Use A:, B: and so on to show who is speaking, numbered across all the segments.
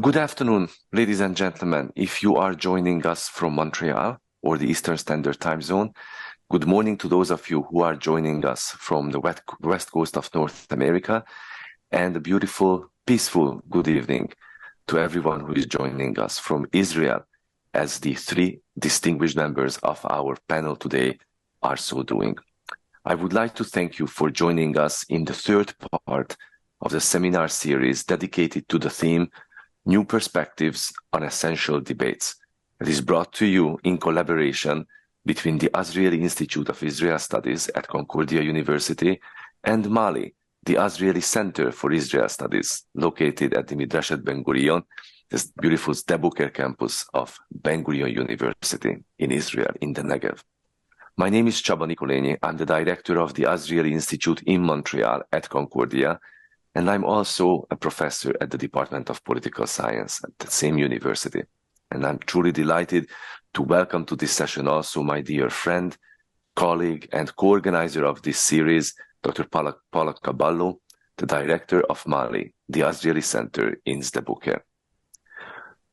A: Good afternoon, ladies and gentlemen. If you are joining us from Montreal or the Eastern Standard Time Zone, good morning to those of you who are joining us from the west coast of North America, and a beautiful, peaceful good evening to everyone who is joining us from Israel, as the three distinguished members of our panel today are so doing. I would like to thank you for joining us in the third part of the seminar series dedicated to the theme New Perspectives on Essential Debates. It is brought to you in collaboration between the Azrieli Institute of Israel Studies at Concordia University and Mali, the Azrieli Center for Israel Studies, located at the Midrashet Ben-Gurion, this beautiful Debuker campus of Ben-Gurion University in Israel, in the Negev. My name is Csaba Nikolényi. I'm the director of the Azrieli Institute in Montreal at Concordia, and I'm also a professor at the Department of Political Science at the same university. And I'm truly delighted to welcome to this session also my dear friend, colleague, and co-organizer of this series, Dr. Polak Caballo, the director of Mali, the Azrieli Center in Debuker.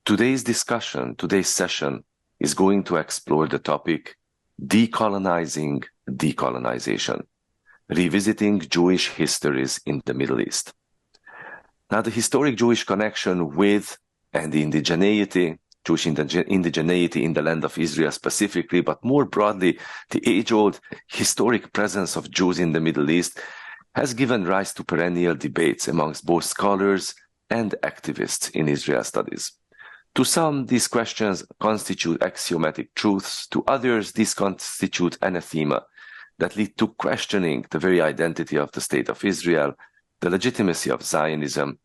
A: Today's session is going to explore the topic Decolonizing Decolonization, revisiting Jewish histories in the Middle East. Now, the historic Jewish connection with and the indigeneity, Jewish indigeneity in the land of Israel specifically, but more broadly, the age-old historic presence of Jews in the Middle East has given rise to perennial debates amongst both scholars and activists in Israel studies. To some, these questions constitute axiomatic truths. To others, these constitute anathema that lead to questioning the very identity of the State of Israel, the legitimacy of Zionism,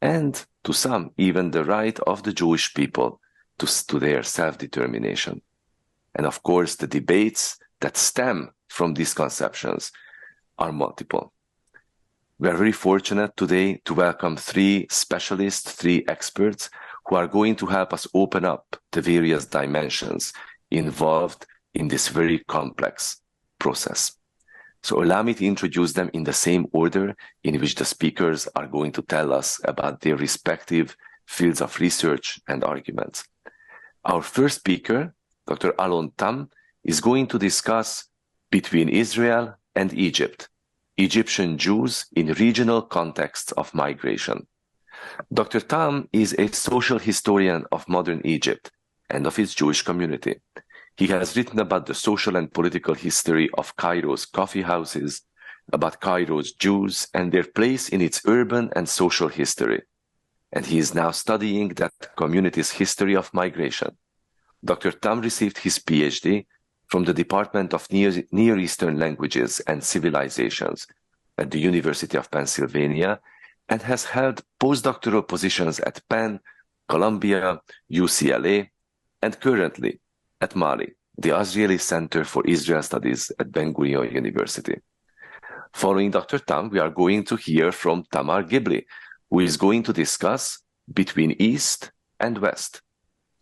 A: and to some, even the right of the Jewish people to their self-determination. And of course, the debates that stem from these conceptions are multiple. We are very fortunate today to welcome three specialists, three experts, who are going to help us open up the various dimensions involved in this very complex process. So allow me to introduce them in the same order in which the speakers are going to tell us about their respective fields of research and arguments. Our first speaker, Dr. Alon Tam, is going to discuss between Israel and Egypt, Egyptian Jews in regional contexts of migration. Dr. Tam is a social historian of modern Egypt and of its Jewish community. He has written about the social and political history of Cairo's coffee houses, about Cairo's Jews and their place in its urban and social history. And he is now studying that community's history of migration. Dr. Tam received his PhD from the Department of Near Eastern Languages and Civilizations at the University of Pennsylvania and has held postdoctoral positions at Penn, Columbia, UCLA, and currently at Mali, the Azrieli Center for Israel Studies at Ben-Gurion University. Following Dr. Tam, we are going to hear from Tamar Gibli, who is going to discuss Between East and West,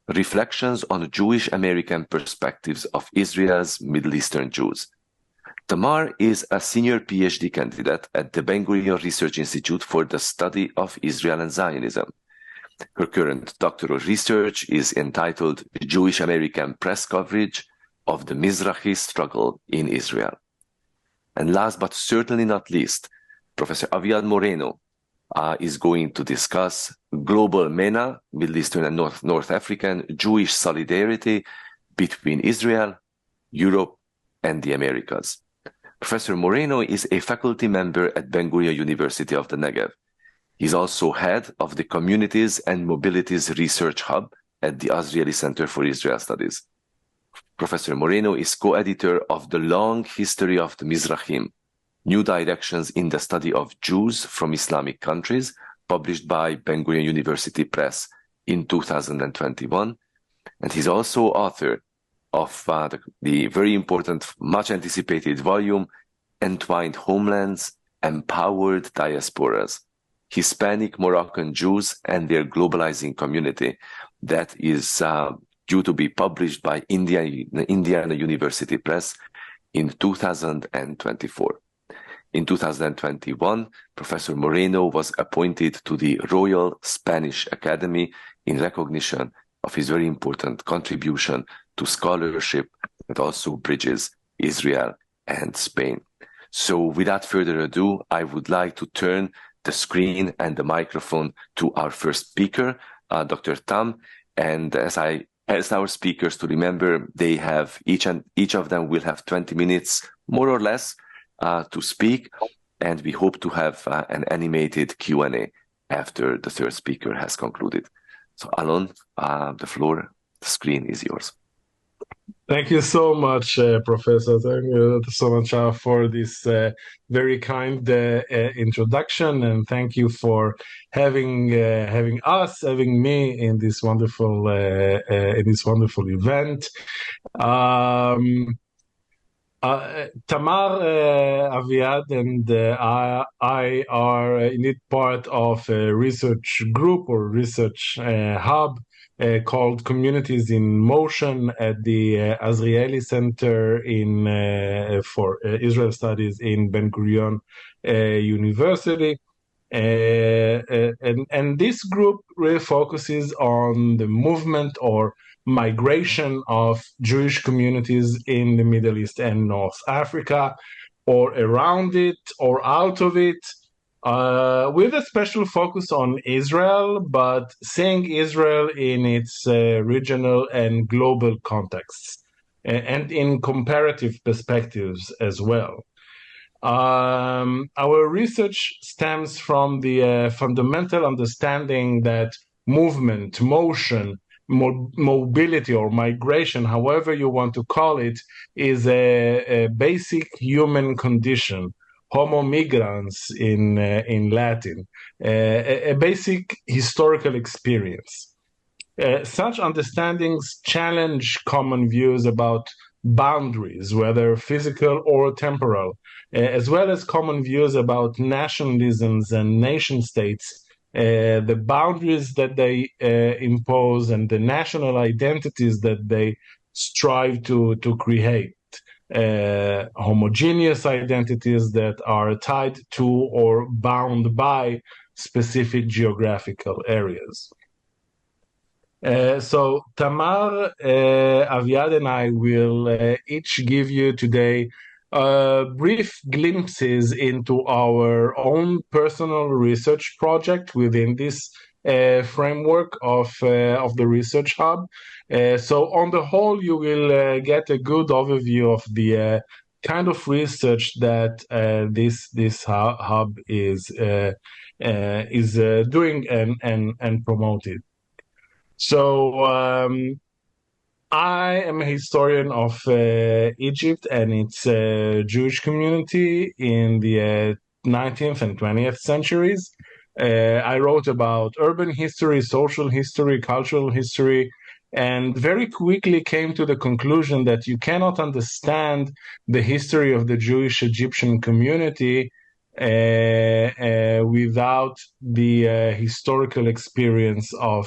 A: reflections on Jewish American perspectives of Israel's Middle Eastern Jews. Tamar is a senior PhD candidate at the Ben-Gurion Research Institute for the Study of Israel and Zionism. Her current doctoral research is entitled Jewish American Press Coverage of the Mizrahi Struggle in Israel. And last but certainly not least, Professor Aviad Moreno is going to discuss global MENA, Middle Eastern and North African Jewish solidarity between Israel, Europe, and the Americas. Professor Moreno is a faculty member at Ben-Gurion University of the Negev. He's also head of the Communities and Mobilities Research Hub at the Azrieli Center for Israel Studies. Professor Moreno is co-editor of The Long History of the Mizrahim, New Directions in the Study of Jews from Islamic Countries, published by Ben-Gurion University Press in 2021. And he's also author of the very important, much anticipated volume, Entwined Homelands, Empowered Diasporas, Hispanic Moroccan Jews and their Globalizing Community, that is due to be published by Indiana University Press in 2024. In 2021, Professor Moreno was appointed to the Royal Spanish Academy in recognition of his very important contribution to scholarship that also bridges Israel and Spain. So without further ado, I would like to turn the screen and the microphone to our first speaker, Dr. Tam. And as I asked our speakers to remember, they have each of them will have 20 minutes, more or less, to speak. And we hope to have an animated Q&A after the third speaker has concluded. So Alon, the screen is yours.
B: Thank you so much, Professor. Thank you so much for this very kind introduction, and thank you for having me in this wonderful event. Tamar, Aviad, and I are indeed part of a research group or research hub called Communities in Motion at the Azrieli Center for Israel Studies in Ben-Gurion University. And this group really focuses on the movement or migration of Jewish communities in the Middle East and North Africa, or around it, or out of it, with a special focus on Israel, but seeing Israel in its regional and global contexts, and in comparative perspectives as well. Our research stems from the fundamental understanding that movement, motion, mobility or migration, however you want to call it, is a basic human condition, homo migrans in Latin, a basic historical experience. Such understandings challenge common views about boundaries, whether physical or temporal, as well as common views about nationalisms and nation states, the boundaries that they impose, and the national identities that they strive to create. Homogeneous identities that are tied to or bound by specific geographical areas. So Tamar, Aviad, and I will each give you today brief glimpses into our own personal research project within this framework of the Research Hub. So on the whole, you will get a good overview of the kind of research that this hub is doing and promoted. So I am a historian of Egypt and its Jewish community in the 19th and 20th centuries. I wrote about urban history, social history, cultural history, and very quickly came to the conclusion that you cannot understand the history of the Jewish Egyptian community without the historical experience of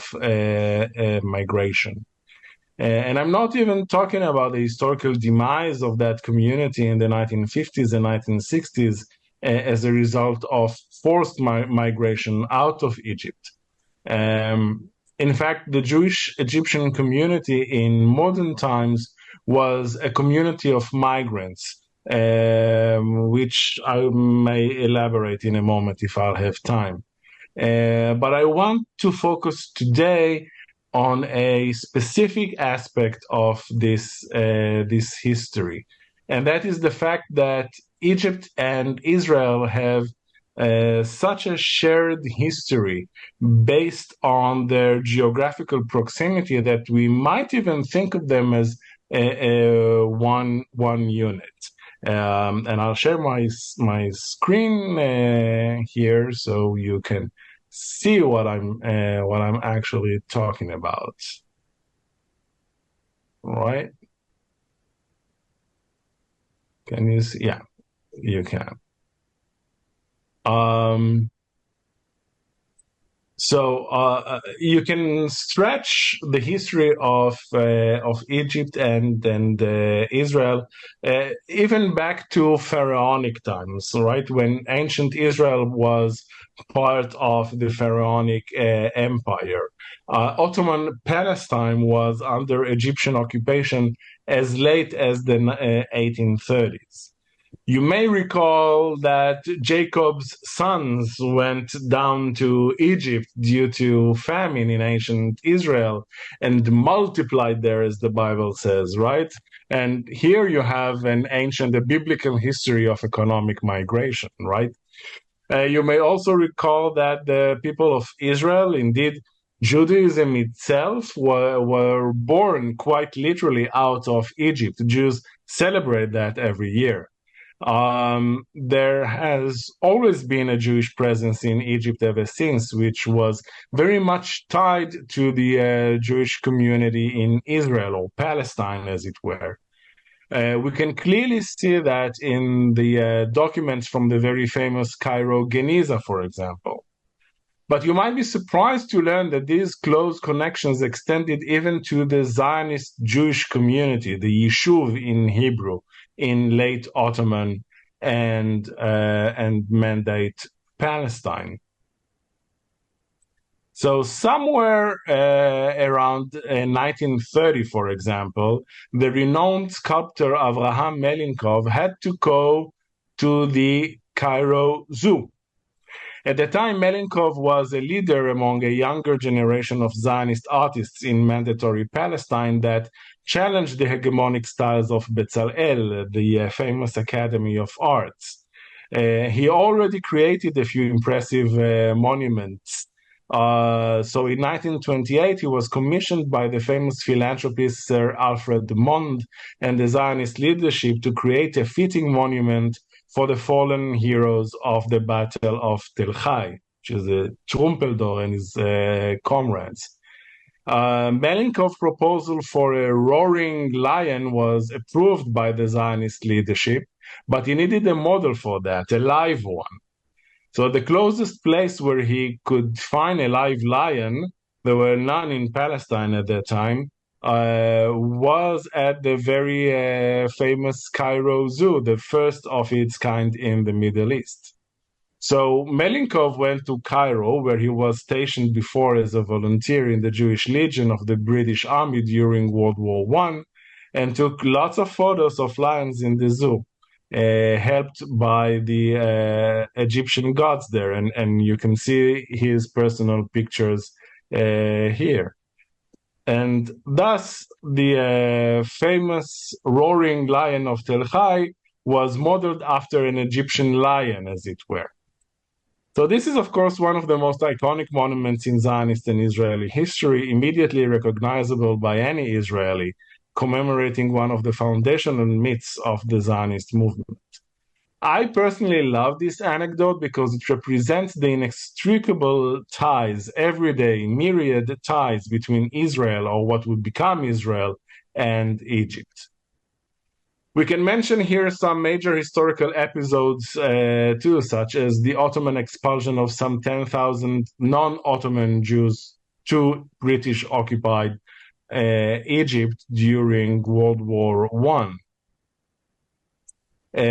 B: migration. And I'm not even talking about the historical demise of that community in the 1950s and 1960s as a result of forced migration out of Egypt. In fact, the Jewish Egyptian community in modern times was a community of migrants, which I may elaborate in a moment if I'll have time. But I want to focus today on a specific aspect of this history, and that is the fact that Egypt and Israel have such a shared history based on their geographical proximity that we might even think of them as one unit. And I'll share my screen here so you can see what I'm actually talking about. Right? Can you see? Yeah, you can. So you can stretch the history of Egypt and Israel even back to pharaonic times, right? When ancient Israel was part of the pharaonic empire. Ottoman Palestine was under Egyptian occupation as late as the 1830s. You may recall that Jacob's sons went down to Egypt due to famine in ancient Israel and multiplied there, as the Bible says, right? And here you have an ancient, a biblical history of economic migration, right? You may also recall that the people of Israel, indeed, Judaism itself, were born quite literally out of Egypt. Jews celebrate that every year. There has always been a Jewish presence in Egypt ever since, which was very much tied to the Jewish community in Israel or Palestine, as it were. We can clearly see that in the documents from the very famous Cairo Geniza, for example. But you might be surprised to learn that these close connections extended even to the Zionist Jewish community, the Yishuv in Hebrew, in late Ottoman and Mandate Palestine. So somewhere around 1930, for example, the renowned sculptor Avraham Melinkov had to go to the Cairo Zoo. At the time, Melinkov was a leader among a younger generation of Zionist artists in Mandatory Palestine that challenged the hegemonic styles of Bezalel, the famous Academy of Arts. He already created a few impressive monuments. So in 1928, he was commissioned by the famous philanthropist Sir Alfred Mond and the Zionist leadership to create a fitting monument for the fallen heroes of the Battle of Tel Chai, which is Trumpeldor and his comrades. Melinkov's proposal for a roaring lion was approved by the Zionist leadership, but he needed a model for that, a live one. So the closest place where he could find a live lion, there were none in Palestine at that time, was at the very famous Cairo Zoo, the first of its kind in the Middle East. So Melinkov went to Cairo, where he was stationed before as a volunteer in the Jewish Legion of the British Army during World War I, and took lots of photos of lions in the zoo. Helped by the Egyptian gods there, and you can see his personal pictures here. And thus, the famous roaring lion of Tel Chai was modeled after an Egyptian lion, as it were. So this is, of course, one of the most iconic monuments in Zionist and Israeli history, immediately recognizable by any Israeli, commemorating one of the foundational myths of the Zionist movement. I personally love this anecdote because it represents the inextricable ties, everyday myriad ties between Israel, or what would become Israel, and Egypt. We can mention here some major historical episodes too, such as the Ottoman expulsion of some 10,000 non-Ottoman Jews to British-occupied Egypt during World War I.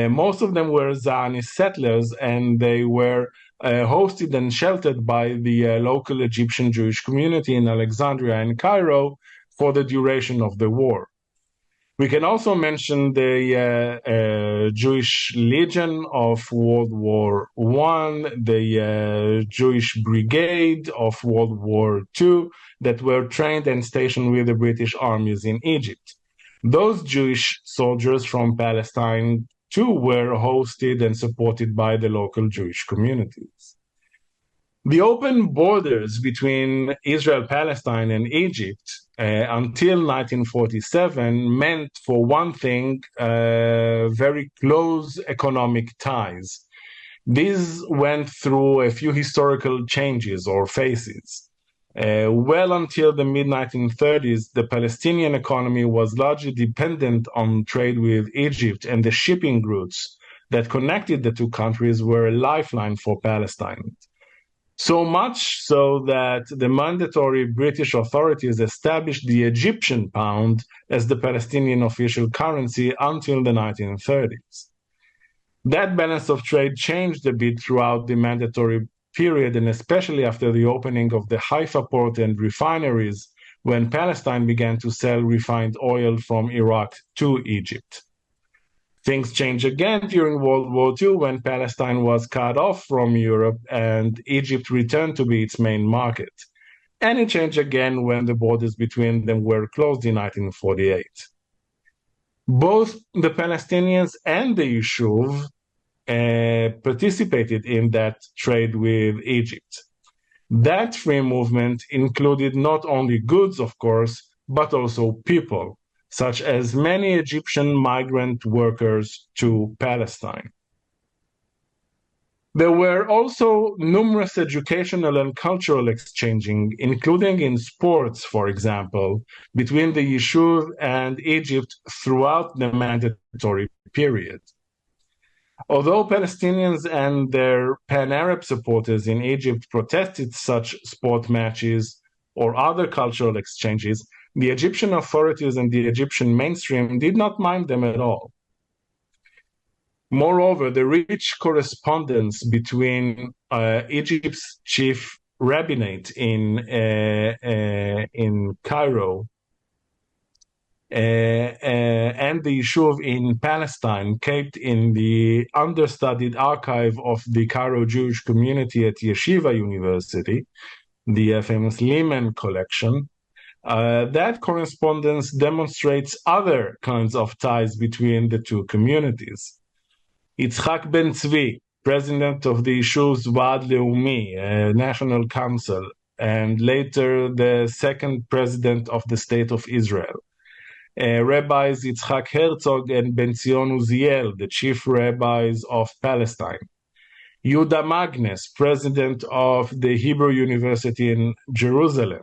B: Most of them were Zionist settlers, and they were hosted and sheltered by the local Egyptian Jewish community in Alexandria and Cairo for the duration of the war. We can also mention the Jewish Legion of World War I, the Jewish Brigade of World War II that were trained and stationed with the British armies in Egypt. Those Jewish soldiers from Palestine too were hosted and supported by the local Jewish communities. The open borders between Israel, Palestine, and Egypt until 1947 meant, for one thing, very close economic ties. These went through a few historical changes or phases. Well until the mid-1930s, the Palestinian economy was largely dependent on trade with Egypt, and the shipping routes that connected the two countries were a lifeline for Palestine. So much so that the mandatory British authorities established the Egyptian pound as the Palestinian official currency until the 1930s. That balance of trade changed a bit throughout the mandatory period, and especially after the opening of the Haifa port and refineries, when Palestine began to sell refined oil from Iraq to Egypt. Things changed again during World War II when Palestine was cut off from Europe and Egypt returned to be its main market. And it changed again when the borders between them were closed in 1948. Both the Palestinians and the Yishuv participated in that trade with Egypt. That free movement included not only goods, of course, but also people, such as many Egyptian migrant workers to Palestine. There were also numerous educational and cultural exchanging, including in sports, for example, between the Yishuv and Egypt throughout the mandatory period. Although Palestinians and their pan-Arab supporters in Egypt protested such sport matches or other cultural exchanges, the Egyptian authorities and the Egyptian mainstream did not mind them at all. Moreover, the rich correspondence between Egypt's chief rabbinate in Cairo and the Yishuv in Palestine, kept in the understudied archive of the Cairo Jewish community at Yeshiva University, the famous Lehman collection. That correspondence demonstrates other kinds of ties between the two communities. Yitzhak Ben Tzvi, president of the Yishuv's Vaad Leumi, National Council, and later the second president of the State of Israel. Rabbis Yitzhak Herzog and Ben Zion Uziel, the chief rabbis of Palestine. Yehuda Magnes, president of the Hebrew University in Jerusalem.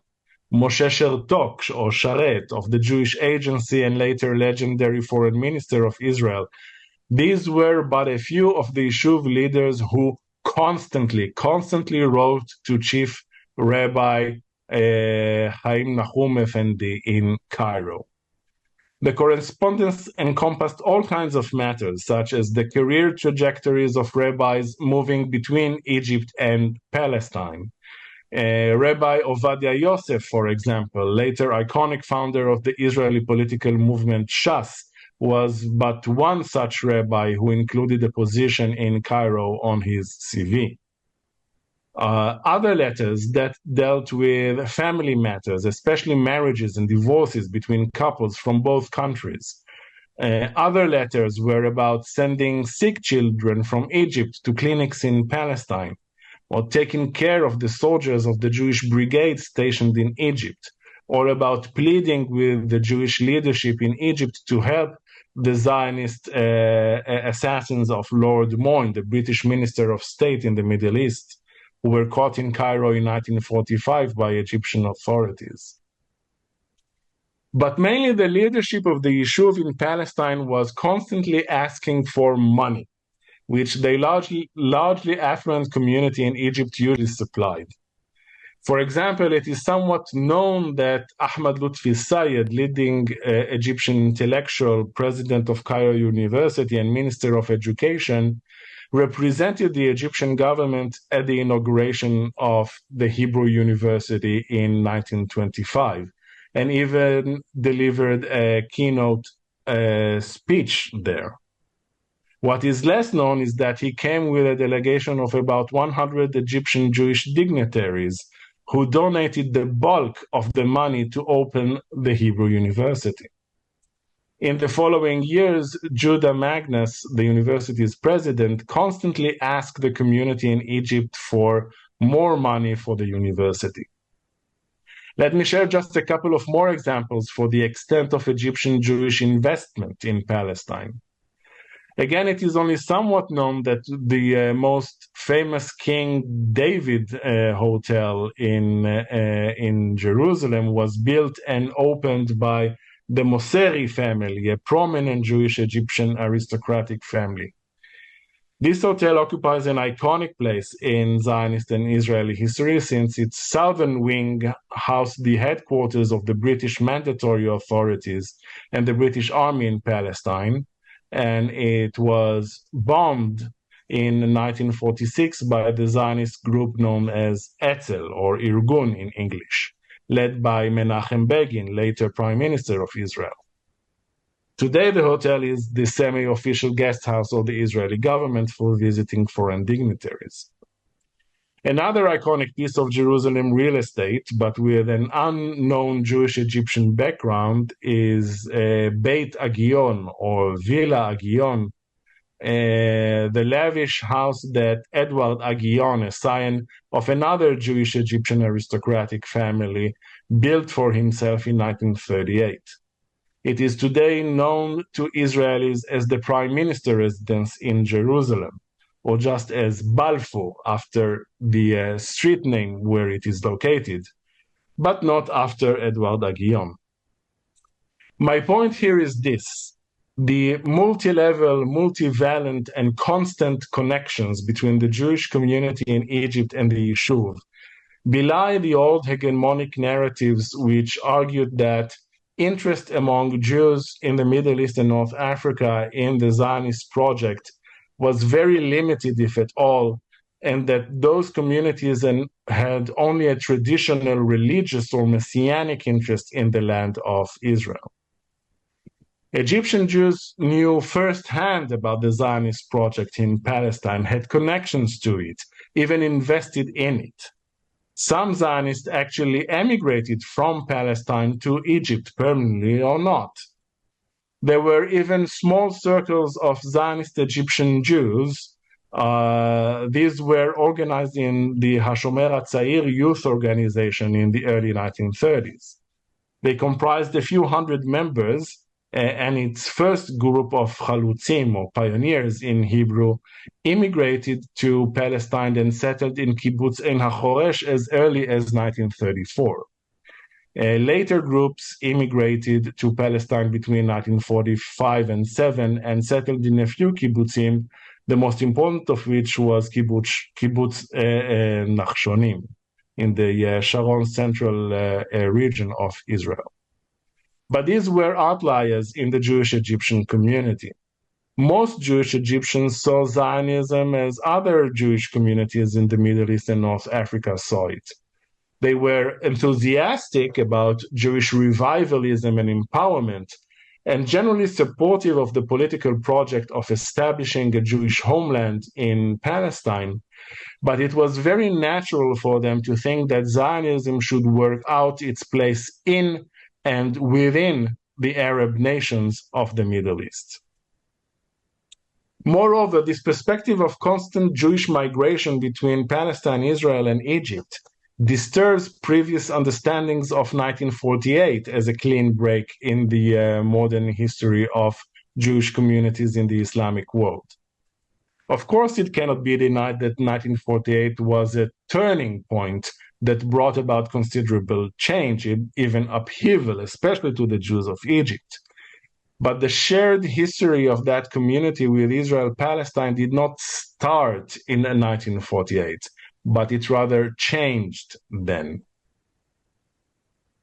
B: Moshe Shertok, or Sharet, of the Jewish Agency and later legendary foreign minister of Israel. These were but a few of the Yishuv leaders who constantly wrote to Chief Rabbi Chaim Nahum Effendi in Cairo. The correspondence encompassed all kinds of matters, such as the career trajectories of rabbis moving between Egypt and Palestine. Rabbi Ovadia Yosef, for example, later iconic founder of the Israeli political movement Shas, was but one such rabbi who included a position in Cairo on his CV. Other letters that dealt with family matters, especially marriages and divorces between couples from both countries. Other letters were about sending sick children from Egypt to clinics in Palestine, or taking care of the soldiers of the Jewish brigade stationed in Egypt, or about pleading with the Jewish leadership in Egypt to help the Zionist assassins of Lord Moyne, the British Minister of State in the Middle East, who were caught in Cairo in 1945 by Egyptian authorities. But mainly the leadership of the Yishuv in Palestine was constantly asking for money, which the largely affluent community in Egypt usually supplied. For example, it is somewhat known that Ahmad Lutfi Sayed, leading Egyptian intellectual, president of Cairo University and Minister of Education, represented the Egyptian government at the inauguration of the Hebrew University in 1925, and even delivered a keynote speech there. What is less known is that he came with a delegation of about 100 Egyptian Jewish dignitaries who donated the bulk of the money to open the Hebrew University. In the following years, Yehuda Magnes, the university's president, constantly asked the community in Egypt for more money for the university. Let me share just a couple of more examples for the extent of Egyptian Jewish investment in Palestine. Again, it is only somewhat known that the most famous King David hotel in Jerusalem was built and opened by the Mosseri family, a prominent Jewish Egyptian aristocratic family. This hotel occupies an iconic place in Zionist and Israeli history since its southern wing housed the headquarters of the British Mandatory Authorities and the British Army in Palestine, and it was bombed in 1946 by the Zionist group known as Etzel, or Irgun in English, led by Menachem Begin, later Prime Minister of Israel. Today, the hotel is the semi-official guest house of the Israeli government for visiting foreign dignitaries. Another iconic piece of Jerusalem real estate, but with an unknown Jewish Egyptian background, is Beit Agion, or Villa Agion, the lavish house that Edward Agion, a scion of another Jewish Egyptian aristocratic family, built for himself in 1938. It is today known to Israelis as the Prime Minister residence in Jerusalem, or just as Balfour after the street name where it is located, but not after Edward Agion. My point here is this. The multi-level, multivalent, and constant connections between the Jewish community in Egypt and the Yishuv belie the old hegemonic narratives which argued that interest among Jews in the Middle East and North Africa in the Zionist project was very limited, if at all, and that those communities had only a traditional religious or messianic interest in the land of Israel. Egyptian Jews knew firsthand about the Zionist project in Palestine, had connections to it, even invested in it. Some Zionists actually emigrated from Palestine to Egypt permanently or not. There were even small circles of Zionist Egyptian Jews. These were organized in the Hashomer HaTzair youth organization in the early 1930s. They comprised a few hundred members, and its first group of chalutzim, or pioneers in Hebrew, immigrated to Palestine and settled in kibbutz Ein HaChoresh as early as 1934. Later groups immigrated to Palestine between 1945 and 7 and settled in a few kibbutzim, the most important of which was kibbutz Nachshonim in the Sharon Central region of Israel. But these were outliers in the Jewish Egyptian community. Most Jewish Egyptians saw Zionism as other Jewish communities in the Middle East and North Africa saw it. They were enthusiastic about Jewish revivalism and empowerment, and generally supportive of the political project of establishing a Jewish homeland in Palestine, but it was very natural for them to think that Zionism should work out its place in and within the Arab nations of the Middle East. Moreover, this perspective of constant Jewish migration between Palestine, Israel, and Egypt disturbs previous understandings of 1948 as a clean break in the modern history of Jewish communities in the Islamic world. Of course, it cannot be denied that 1948 was a turning point that brought about considerable change, even upheaval, especially to the Jews of Egypt. But the shared history of that community with Israel-Palestine did not start in 1948, but it rather changed then.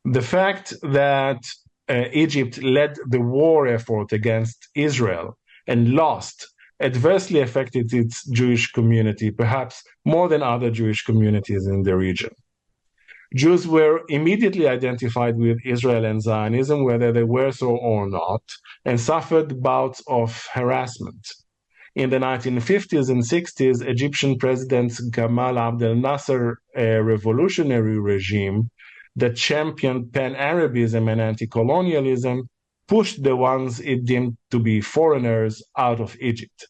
B: The fact that Egypt led the war effort against Israel and lost adversely affected its Jewish community, perhaps more than other Jewish communities in the region. Jews were immediately identified with Israel and Zionism, whether they were so or not, and suffered bouts of harassment. In the 1950s and 60s, Egyptian President Gamal Abdel Nasser revolutionary regime that championed pan-Arabism and anti-colonialism pushed the ones it deemed to be foreigners out of Egypt.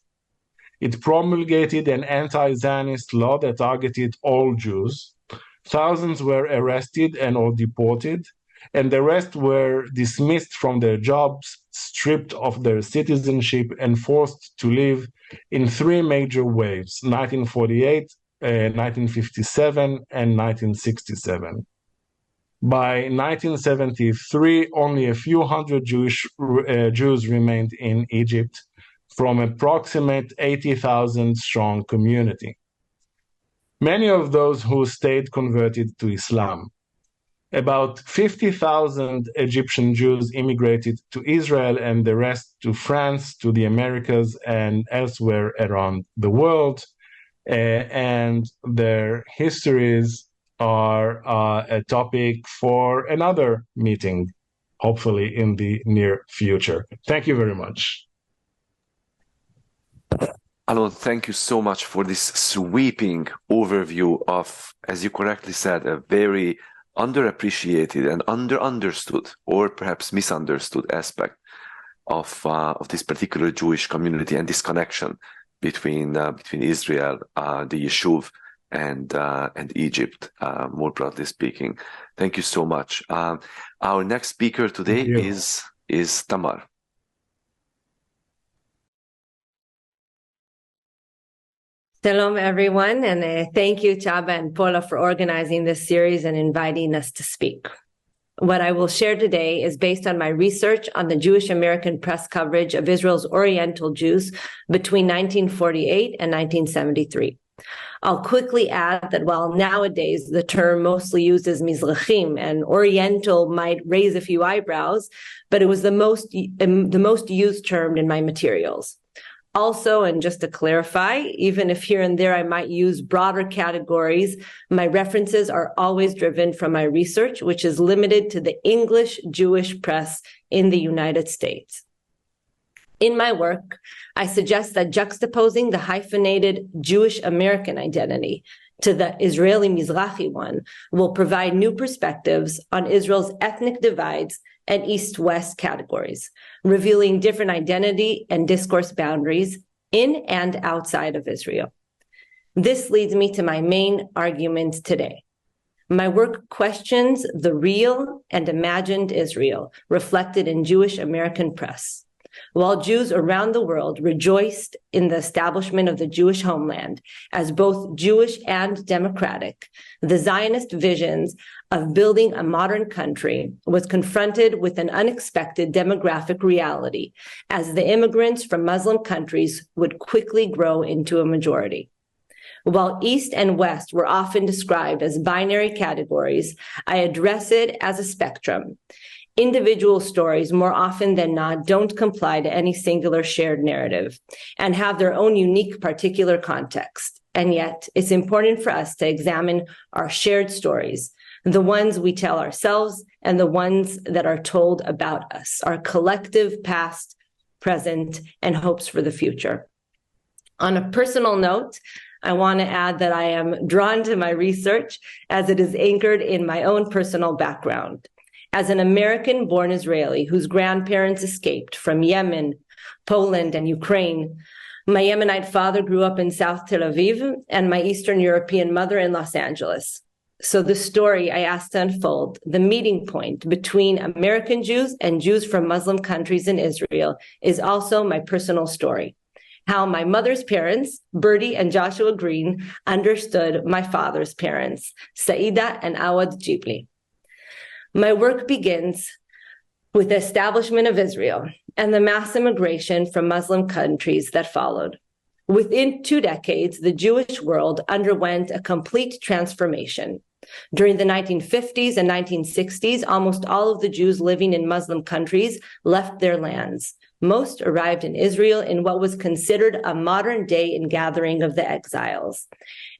B: It promulgated an anti-Zionist law that targeted all Jews. Thousands were arrested and or deported, and the rest were dismissed from their jobs, stripped of their citizenship, and forced to live in three major waves: 1948, 1957, and 1967. By 1973, only a few hundred Jews remained in Egypt. from approximate 80,000 strong community. Many of those who stayed converted to Islam. About 50,000 Egyptian Jews immigrated to Israel and the rest to France, to the Americas, and elsewhere around the world. And their histories are a topic for another meeting, hopefully in the near future. Thank you very much.
A: Alon, thank you so much for this sweeping overview of, as you correctly said, a very underappreciated and understood or perhaps misunderstood aspect of this particular Jewish community and this connection between Israel, the Yishuv, and Egypt, more broadly speaking. Thank you so much. Our next speaker today is Tamar.
C: Shalom, everyone, and thank you, Chaba and Paula, for organizing this series and inviting us to speak. What I will share today is based on my research on the Jewish American press coverage of Israel's Oriental Jews between 1948 and 1973. I'll quickly add that while nowadays the term mostly used as Mizrachim and Oriental might raise a few eyebrows, but it was the most used term in my materials. Also, and just to clarify, even if here and there I might use broader categories, my references are always driven from my research, which is limited to the English Jewish press in the United States. In my work, I suggest that juxtaposing the hyphenated Jewish American identity to the Israeli Mizrahi one will provide new perspectives on Israel's ethnic divides and East-West categories, revealing different identity and discourse boundaries in and outside of Israel. This leads me to my main argument today. My work questions the real and imagined Israel reflected in Jewish American press. While Jews around the world rejoiced in the establishment of the Jewish homeland as both Jewish and democratic, the Zionist visions of building a modern country was confronted with an unexpected demographic reality as the immigrants from Muslim countries would quickly grow into a majority. While East and West were often described as binary categories, I address it as a spectrum. Individual stories, more often than not, don't comply to any singular shared narrative and have their own unique particular context. And yet, it's important for us to examine our shared stories, the ones we tell ourselves and the ones that are told about us, our collective past, present, and hopes for the future. On a personal note, I want to add that I am drawn to my research as it is anchored in my own personal background. As an American-born Israeli whose grandparents escaped from Yemen, Poland, and Ukraine, my Yemenite father grew up in South Tel Aviv, and my Eastern European mother in Los Angeles. So the story I asked to unfold, the meeting point between American Jews and Jews from Muslim countries in Israel, is also my personal story. How my mother's parents, Bertie and Joshua Green, understood my father's parents, Saida and Awad Gibli. My work begins with the establishment of Israel and the mass immigration from Muslim countries that followed. Within 2 decades, the Jewish world underwent a complete transformation. During the 1950s and 1960s, almost all of the Jews living in Muslim countries left their lands. Most arrived in Israel in what was considered a modern-day ingathering of the exiles.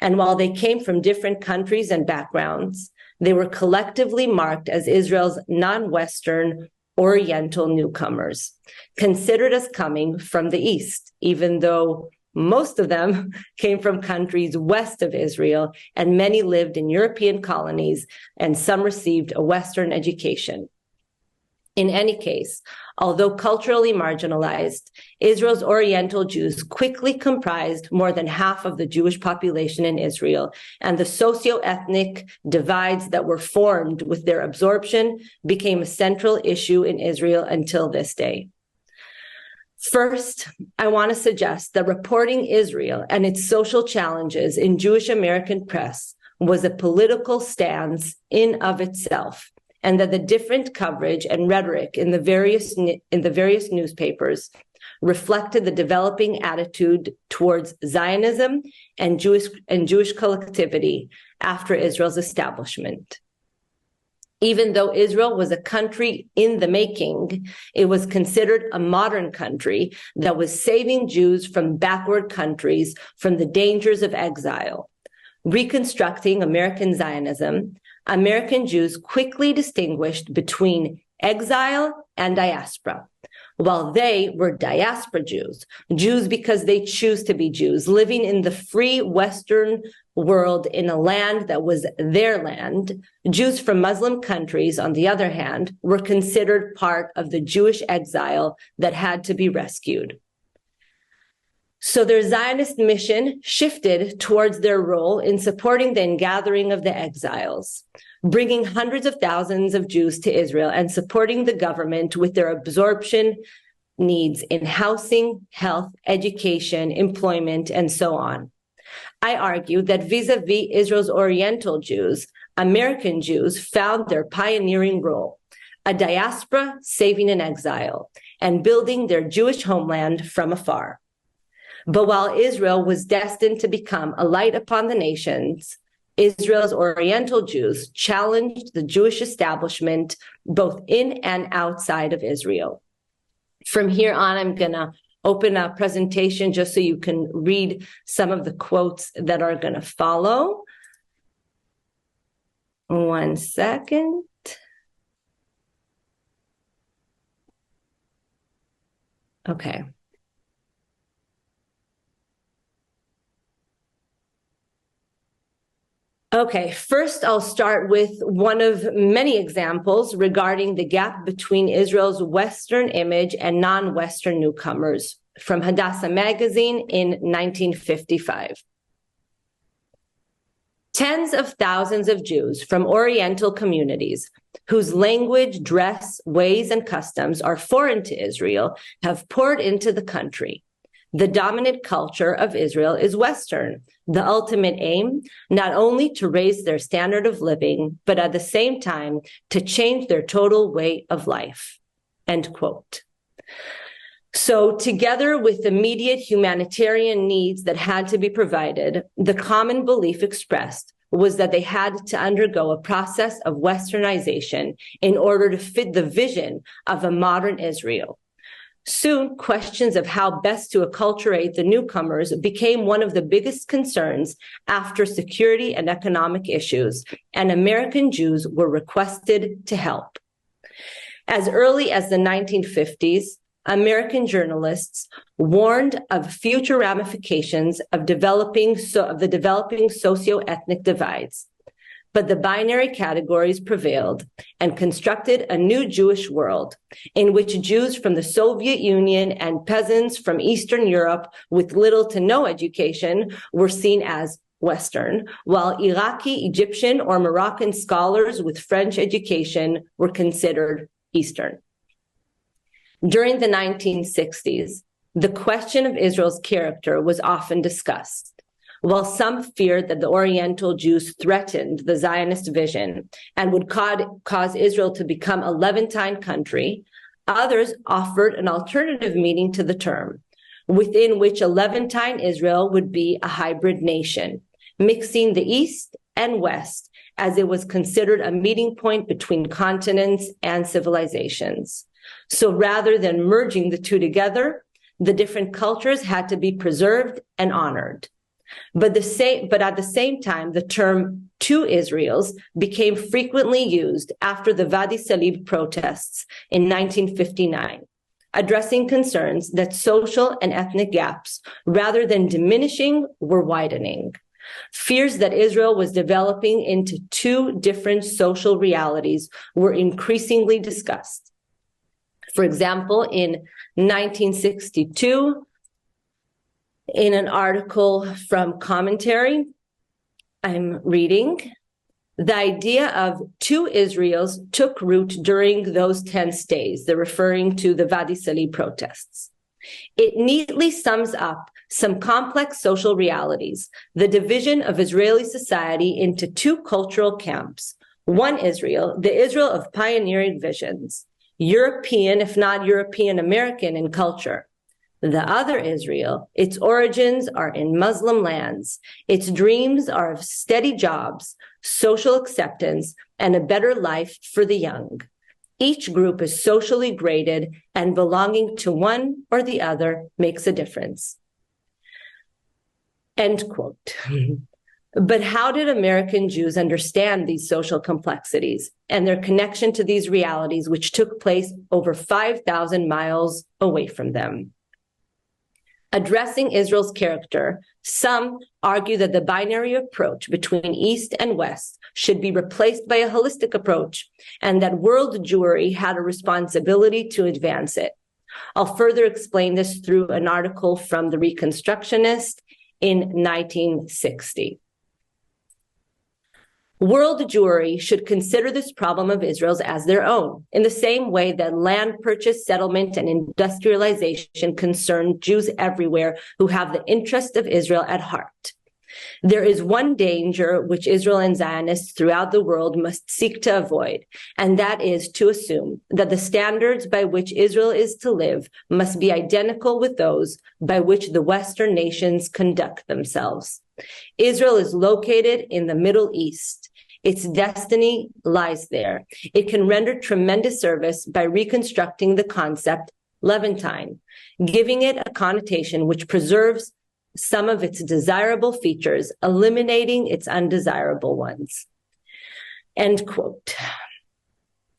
C: And while they came from different countries and backgrounds, they were collectively marked as Israel's non-Western Oriental newcomers, considered as coming from the East, even though most of them came from countries west of Israel, and many lived in European colonies, and some received a Western education. In any case, although culturally marginalized, Israel's Oriental Jews quickly comprised more than half of the Jewish population in Israel, and the socio-ethnic divides that were formed with their absorption became a central issue in Israel until this day. First, I want to suggest that reporting Israel and its social challenges in Jewish American press was a political stance in of itself, and that the different coverage and rhetoric in the various newspapers reflected the developing attitude towards Zionism and Jewish collectivity after Israel's establishment. Even though Israel was a country in the making, it was considered a modern country that was saving Jews from backward countries from the dangers of exile. Reconstructing American Zionism, American Jews quickly distinguished between exile and diaspora. While they were diaspora Jews, Jews because they choose to be Jews, living in the free Western world in a land that was their land, Jews from Muslim countries, on the other hand, were considered part of the Jewish exile that had to be rescued. So their Zionist mission shifted towards their role in supporting the ingathering of the exiles, bringing hundreds of thousands of Jews to Israel and supporting the government with their absorption needs in housing, health, education, employment, and so on. I argue that vis-a-vis Israel's Oriental Jews, American Jews found their pioneering role, a diaspora saving an exile and building their Jewish homeland from afar. But while Israel was destined to become a light upon the nations, Israel's Oriental Jews challenged the Jewish establishment both in and outside of Israel. From here on, I'm going to open a presentation just so you can read some of the quotes that are going to follow. 1 second. Okay. Okay, first I'll start with one of many examples regarding the gap between Israel's Western image and non-Western newcomers from Hadassah magazine in 1955. Tens of thousands of Jews from Oriental communities whose language, dress, ways, and customs are foreign to Israel have poured into the country. The dominant culture of Israel is Western, the ultimate aim, not only to raise their standard of living, but at the same time to change their total way of life, end quote. So together with immediate humanitarian needs that had to be provided, the common belief expressed was that they had to undergo a process of Westernization in order to fit the vision of a modern Israel. Soon, questions of how best to acculturate the newcomers became one of the biggest concerns after security and economic issues, and American Jews were requested to help. As early as the 1950s, American journalists warned of future ramifications of the developing socio-ethnic divides. But the binary categories prevailed and constructed a new Jewish world in which Jews from the Soviet Union and peasants from Eastern Europe with little to no education were seen as Western, while Iraqi, Egyptian, or Moroccan scholars with French education were considered Eastern. During the 1960s, the question of Israel's character was often discussed. While some feared that the Oriental Jews threatened the Zionist vision and would cause Israel to become a Levantine country, others offered an alternative meaning to the term, within which a Levantine Israel would be a hybrid nation, mixing the East and West, as it was considered a meeting point between continents and civilizations. So rather than merging the two together, the different cultures had to be preserved and honored. But at the same time, the term two Israels became frequently used after the Wadi Salib protests in 1959, addressing concerns that social and ethnic gaps, rather than diminishing, were widening. Fears that Israel was developing into two different social realities were increasingly discussed. For example, in 1962, in an article from Commentary, I'm reading, the idea of two Israels took root during those tense days. They're referring to the Wadi Salib protests. It neatly sums up some complex social realities, the division of Israeli society into two cultural camps. One Israel, the Israel of pioneering visions, European, if not European American in culture. The other Israel, its origins are in Muslim lands. Its dreams are of steady jobs, social acceptance, and a better life for the young. Each group is socially graded, and belonging to one or the other makes a difference. End quote. But how did American Jews understand these social complexities and their connection to these realities, which took place over 5,000 miles away from them? Addressing Israel's character, some argue that the binary approach between East and West should be replaced by a holistic approach, and that world Jewry had a responsibility to advance it. I'll further explain this through an article from The Reconstructionist in 1960. World Jewry should consider this problem of Israel's as their own, in the same way that land purchase, settlement, and industrialization concern Jews everywhere who have the interest of Israel at heart. There is one danger which Israel and Zionists throughout the world must seek to avoid, and that is to assume that the standards by which Israel is to live must be identical with those by which the Western nations conduct themselves. Israel is located in the Middle East. Its destiny lies there. It can render tremendous service by reconstructing the concept Levantine, giving it a connotation which preserves some of its desirable features, eliminating its undesirable ones. End quote.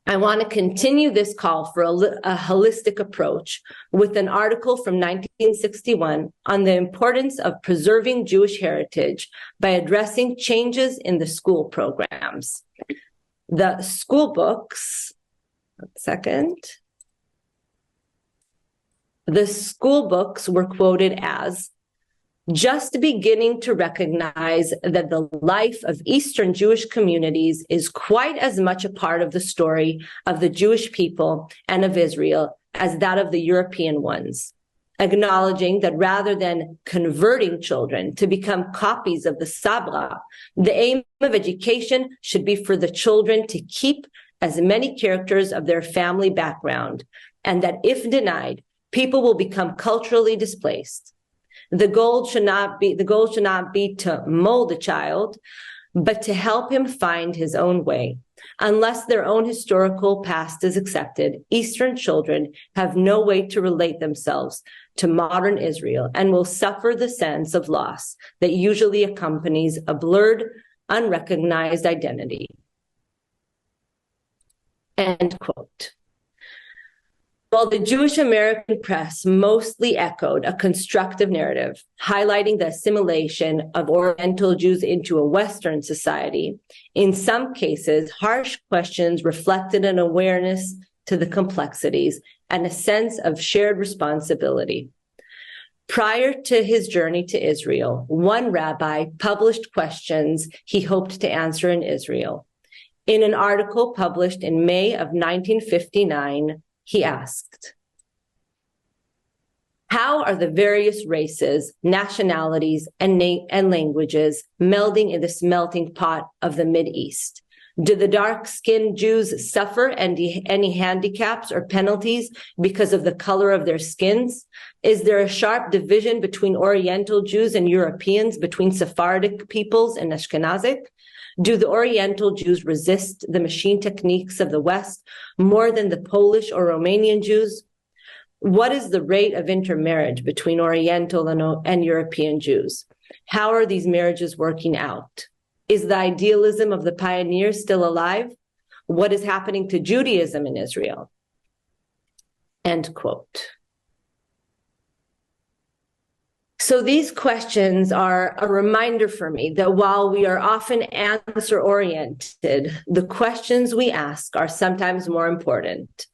C: I want to continue this call for a holistic approach with an article from 1961 on the importance of preserving Jewish heritage by addressing changes in the school programs. The school books, the school books were quoted as just beginning to recognize that the life of Eastern Jewish communities is quite as much a part of the story of the Jewish people and of Israel as that of the European ones, acknowledging that rather than converting children to become copies of the Sabra, the aim of education should be for the children to keep as many characters of their family background, and that if denied, people will become culturally displaced. The goal should not be to mold a child, but to help him find his own way. Unless their own historical past is accepted, Eastern children have no way to relate themselves to modern Israel and will suffer the sense of loss that usually accompanies a blurred, unrecognized identity. End quote. While the Jewish American press mostly echoed a constructive narrative, highlighting the assimilation of Oriental Jews into a Western society, in some cases, harsh questions reflected an awareness to the complexities and a sense of shared responsibility. Prior to his journey to Israel, one rabbi published questions he hoped to answer in Israel. In an article published in May of 1959, he asked, how are the various races, nationalities, and languages melding in this melting pot of the Mideast? Do the dark-skinned Jews suffer any handicaps or penalties because of the color of their skins? Is there a sharp division between Oriental Jews and Europeans, between Sephardic peoples and Ashkenazic? Do the Oriental Jews resist the machine techniques of the West more than the Polish or Romanian Jews? What is the rate of intermarriage between Oriental and European Jews? How are these marriages working out? Is the idealism of the pioneers still alive? What is happening to Judaism in Israel? End quote. So these questions are a reminder for me that while we are often answer-oriented, the questions we ask are sometimes more important.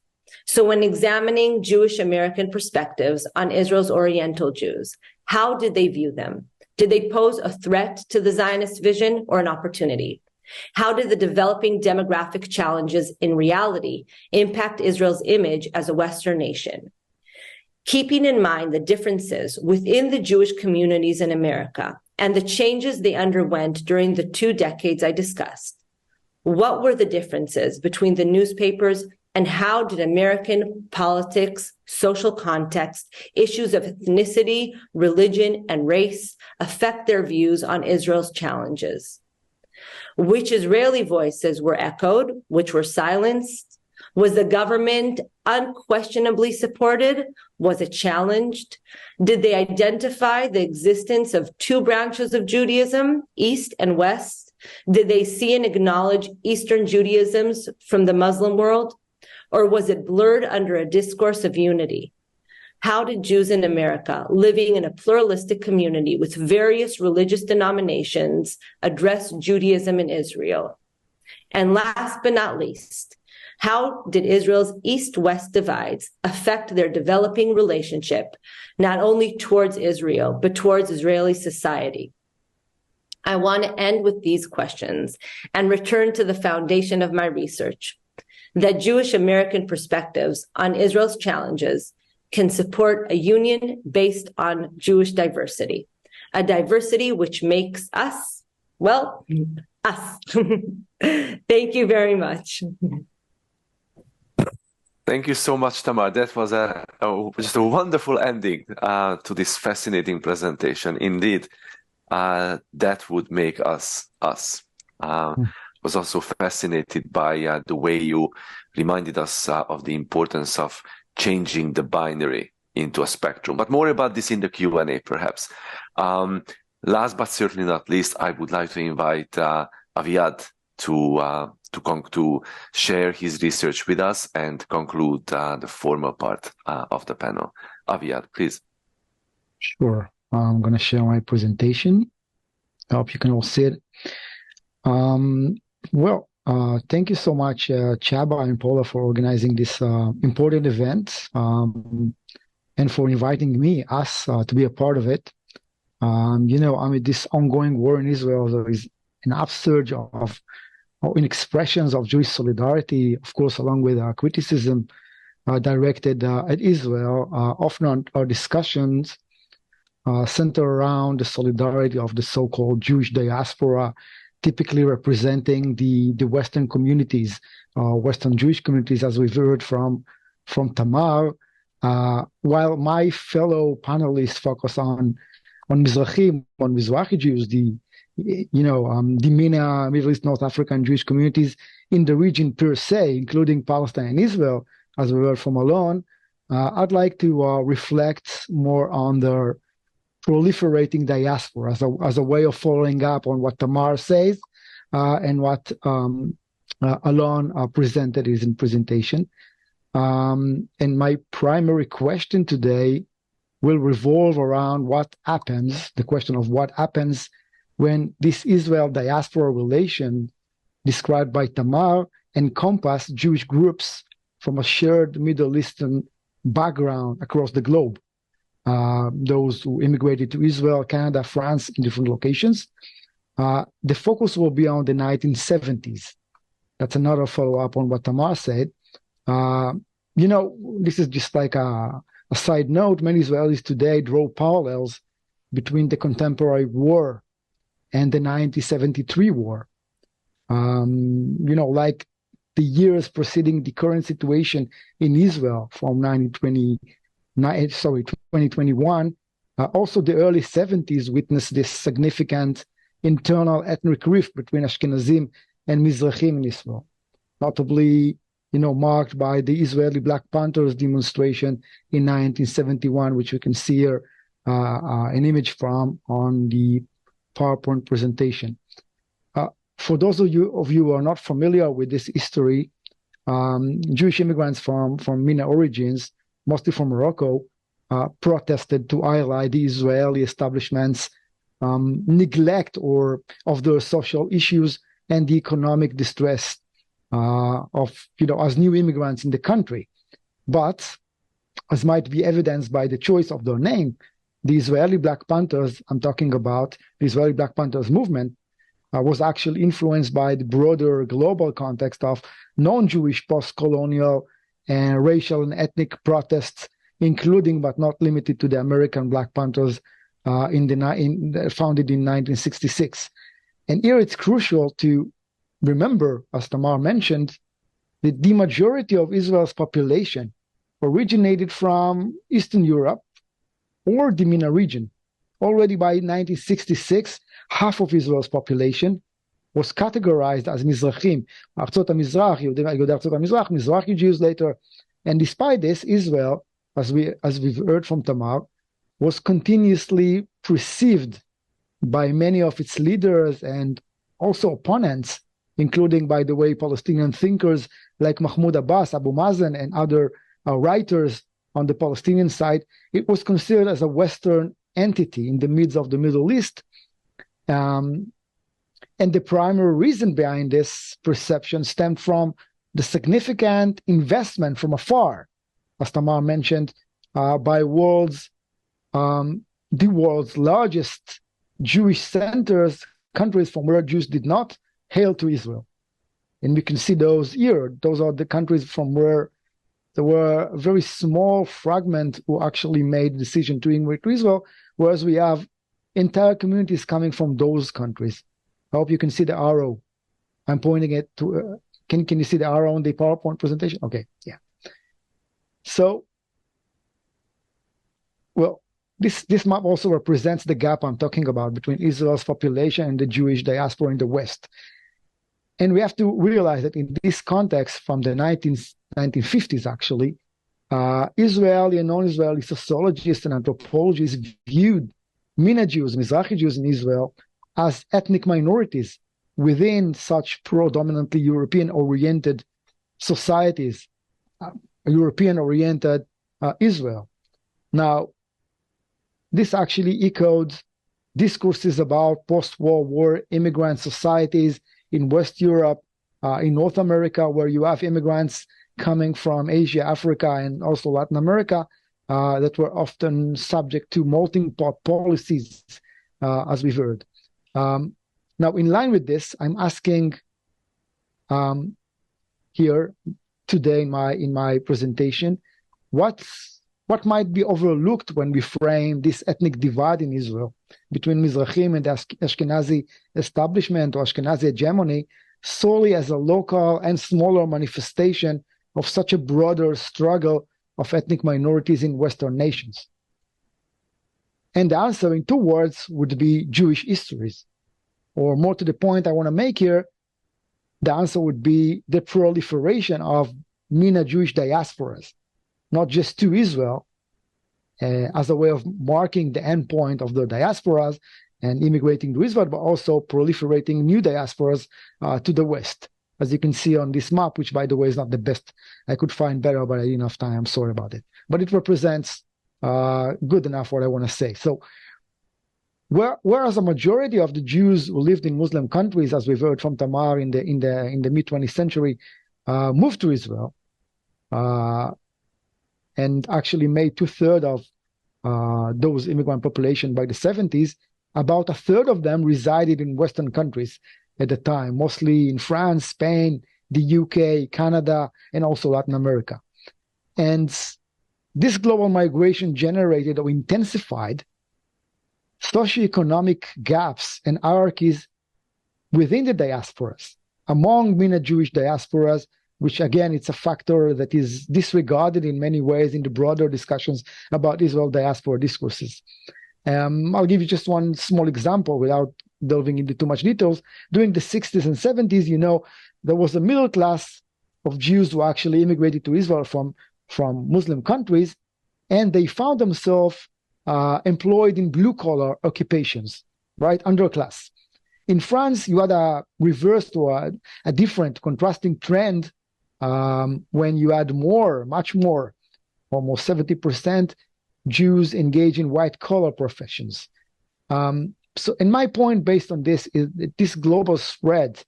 C: So when examining Jewish American perspectives on Israel's Oriental Jews, how did they view them? Did they pose a threat to the Zionist vision or an opportunity? How did the developing demographic challenges in reality impact Israel's image as a Western nation? Keeping in mind the differences within the Jewish communities in America and the changes they underwent during the 2 decades I discussed, what were the differences between the newspapers And how did American politics, social context, issues of ethnicity, religion, and race affect their views on Israel's challenges? Which Israeli voices were echoed, which were silenced? Was the government unquestionably supported? Was it challenged? Did they identify the existence of two branches of Judaism, East and West? Did they see and acknowledge Eastern Judaisms from the Muslim world? Or was it blurred under a discourse of unity? How did Jews in America, living in a pluralistic community with various religious denominations, address Judaism in Israel? And last but not least, how did Israel's East-West divides affect their developing relationship, not only towards Israel, but towards Israeli society? I want to end with these questions and return to the foundation of my research, that Jewish American perspectives on Israel's challenges can support a union based on Jewish diversity, a diversity which makes us, well, us. Thank you very much.
A: Thank you so much, Tamar. That was just a wonderful ending to this fascinating presentation. Indeed, that would make us us. Was also fascinated by the way you reminded us of the importance of changing the binary into a spectrum. But more about this in the Q&A, perhaps. Last but certainly not least, I would like to invite Aviad to share his research with us and conclude the formal part of the panel. Aviad, please.
D: Sure. I'm going to share my presentation. I hope you can all see it. Thank you so much, Chaba and Paula, for organizing this important event and for inviting us, to be a part of it. This ongoing war in Israel, there is an upsurge of expressions of Jewish solidarity, of course, along with criticism directed at Israel. Often our discussions center around the solidarity of the so-called Jewish diaspora, typically representing the Western communities, Western Jewish communities, as we've heard from Tamar, while my fellow panelists focus on Mizrahi Jews, the MENA, Middle East, North African Jewish communities in the region per se, including Palestine and Israel, as we heard from Alon. I'd like to reflect more on the proliferating diaspora as a way of following up on what Tamar says and what Alon presented in his presentation. And my primary question today will revolve around the question of what happens when this Israel diaspora relation described by Tamar encompass Jewish groups from a shared Middle Eastern background across the globe. Those who immigrated to Israel, Canada, France, in different locations. The focus will be on the 1970s. That's another follow-up on what Tamar said. This is just like a side note. Many Israelis today draw parallels between the contemporary war and the 1973 war. Like the years preceding the current situation in Israel from 2021, also the early 70s witnessed this significant internal ethnic rift between Ashkenazim and Mizrahim in Israel, notably, marked by the Israeli Black Panthers demonstration in 1971, which you can see here an image from on the PowerPoint presentation. For those of you who are not familiar with this history, Jewish immigrants from MENA origins, mostly from Morocco, protested to highlight the Israeli establishment's neglect of their social issues and the economic distress as new immigrants in the country. But, as might be evidenced by the choice of their name, the Israeli Black Panthers, I'm talking about the Israeli Black Panthers movement, was actually influenced by the broader global context of non-Jewish post-colonial and racial and ethnic protests, including but not limited to the American Black Panthers founded in 1966. And here it's crucial to remember, as Tamar mentioned, the majority of Israel's population originated from Eastern Europe or the MENA region. Already by 1966, half of Israel's population was categorized as Mizrahim, Artzot HaMizrach, Yehudei Artzot HaMizrach, Mizrahi Jews later. And despite this, Israel, as we've heard from Tamar, was continuously perceived by many of its leaders and also opponents, including, by the way, Palestinian thinkers like Mahmoud Abbas, Abu Mazen, and other writers on the Palestinian side. It was considered as a Western entity in the midst of the Middle East. And the primary reason behind this perception stemmed from the significant investment from afar, as Tamar mentioned, by the world's largest Jewish centers, countries from where Jews did not hail to Israel. And we can see those here. Those are the countries from where there were a very small fragment who actually made the decision to immigrate to Israel, whereas we have entire communities coming from those countries. I hope you can see the arrow. I'm pointing it to, can you see the arrow on the PowerPoint presentation? Okay, yeah. So, well, this map also represents the gap I'm talking about between Israel's population and the Jewish diaspora in the West. And we have to realize that in this context, from the 1950s actually, Israeli and non-Israeli sociologists and anthropologists viewed MENA Jews, Mizrahi Jews in Israel, as ethnic minorities within such predominantly European-oriented societies, European-oriented Israel. Now, this actually echoed discourses about post-World War immigrant societies in West Europe, in North America, where you have immigrants coming from Asia, Africa, and also Latin America that were often subject to melting pot policies, as we've heard. Now, in line with this, I'm asking here today in my presentation, what might be overlooked when we frame this ethnic divide in Israel between Mizrahim and the Ashkenazi establishment or Ashkenazi hegemony solely as a local and smaller manifestation of such a broader struggle of ethnic minorities in Western nations? And the answer in two words would be Jewish histories. Or more to the point I want to make here, the answer would be the proliferation of MENA Jewish diasporas, not just to Israel, as a way of marking the endpoint of the diasporas and immigrating to Israel, but also proliferating new diasporas to the West, as you can see on this map, which, by the way, is not the best. I could find better, but I didn't have time. I'm sorry about it. But it represents good enough what I want to say. So, whereas a majority of the Jews who lived in Muslim countries, as we've heard from Tamar in the mid-20th century, moved to Israel, and actually made 2/3 of those immigrant population by the 70s, about 1/3 of them resided in Western countries at the time, mostly in France, Spain, the UK, Canada, and also Latin America. And this global migration generated or intensified socioeconomic gaps and hierarchies within the diasporas, among MENA Jewish diasporas, which again, it's a factor that is disregarded in many ways in the broader discussions about Israel diaspora discourses. I'll give you just one small example without delving into too much details. During the 60s and 70s, there was a middle class of Jews who actually immigrated to Israel from Muslim countries, and they found themselves employed in blue-collar occupations, right, underclass. In France, you had a reverse or a different contrasting trend when you had much more, almost 70% Jews engaged in white-collar professions. So, and my point based on this is that this global spread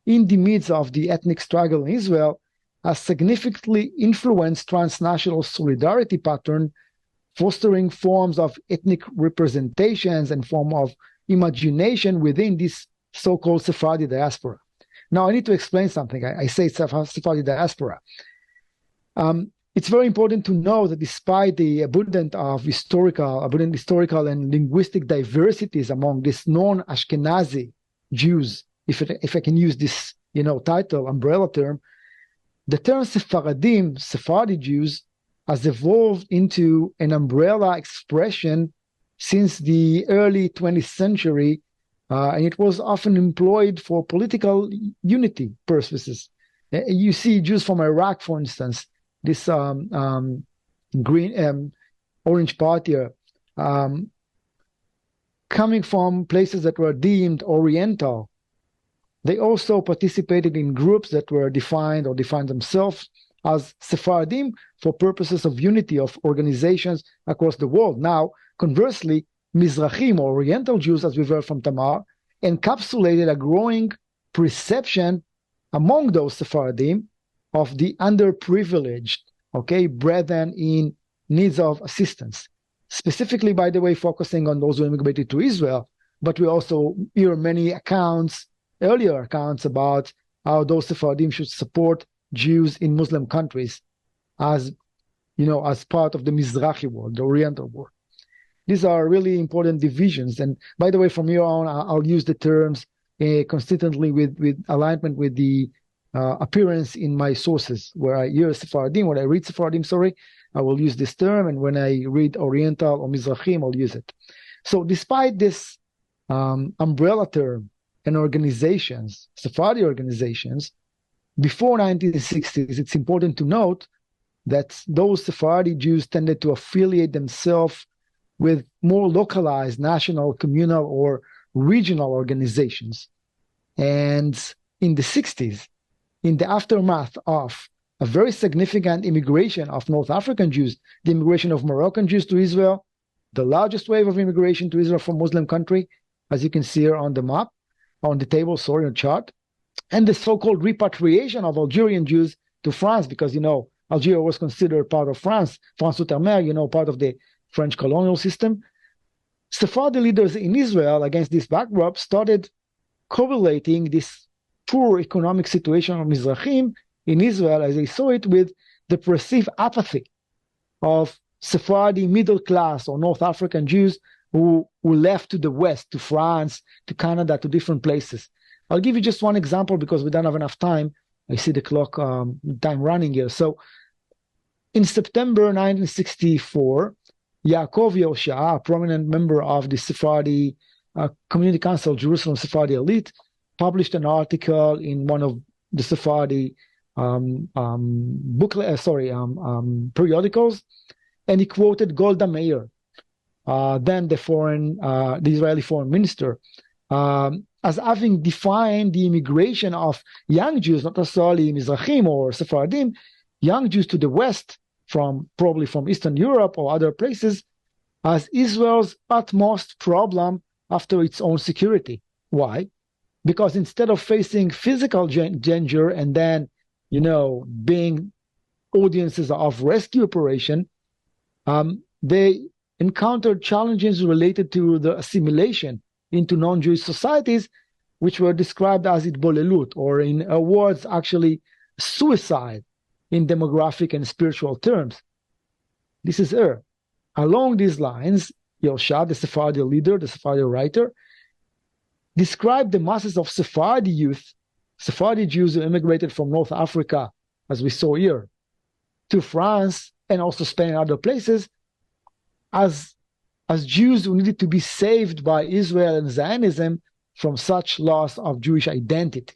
D: in the midst of the ethnic struggle in Israel has significantly influenced transnational solidarity pattern, fostering forms of ethnic representations and form of imagination within this so-called Sephardi diaspora. Now, I need to explain something. I say Sephardi diaspora. It's very important to know that despite the abundant historical and linguistic diversities among these non-Ashkenazi Jews, if I can use this, title, umbrella term, the term Sephardi Jews, has evolved into an umbrella expression since the early 20th century, and it was often employed for political unity purposes. You see Jews from Iraq, for instance, this orange part here, coming from places that were deemed Oriental. They also participated in groups that were defined themselves as Sephardim for purposes of unity of organizations across the world. Now, conversely, Mizrahim, or Oriental Jews, as we've heard from Tamar, encapsulated a growing perception among those Sephardim of the underprivileged, brethren in needs of assistance. Specifically, by the way, focusing on those who immigrated to Israel, but we also hear many earlier accounts about how those Sephardim should support Jews in Muslim countries as part of the Mizrahi world, the Oriental world. These are really important divisions. And by the way, from here on, I'll use the terms consistently with alignment with the appearance in my sources. Where I hear Sephardim, when I read Sephardim, I will use this term. And when I read Oriental or Mizrahim, I'll use it. So despite this umbrella term and organizations, Sephardi organizations, before 1960s, it's important to note that those Sephardi Jews tended to affiliate themselves with more localized national, communal, or regional organizations. And in the 60s, in the aftermath of a very significant immigration of North African Jews, the immigration of Moroccan Jews to Israel, the largest wave of immigration to Israel from Muslim country, as you can see here on the map, on the table, on the chart, and the so-called repatriation of Algerian Jews to France, because, Algeria was considered part of France, France-Outre-mer, part of the French colonial system. Sephardi leaders in Israel, against this backdrop, started correlating this poor economic situation of Mizrahim in Israel, as they saw it, with the perceived apathy of Sephardi middle class or North African Jews who left to the West, to France, to Canada, to different places. I'll give you just one example because we don't have enough time. I see the clock time running here. So in September 1964, Yaakov Yoshua, a prominent member of the Sephardi Community Council Jerusalem Sephardi elite, published an article in one of the Sephardi periodicals, and he quoted Golda Meir, then the Israeli foreign minister, as having defined the immigration of young Jews, not necessarily Mizrahim or Sephardim, young Jews to the West, probably from Eastern Europe or other places, as Israel's utmost problem after its own security. Why? Because instead of facing physical danger and then, being audiences of rescue operation, they encountered challenges related to the assimilation into non-Jewish societies, which were described as itbolelut, or in words, actually suicide in demographic and spiritual terms. This is error. Along these lines, Yoshua, the Sephardi leader, the Sephardi writer, described the masses of Sephardi youth, Sephardi Jews who immigrated from North Africa, as we saw here, to France and also Spain and other places, as Jews who needed to be saved by Israel and Zionism from such loss of Jewish identity.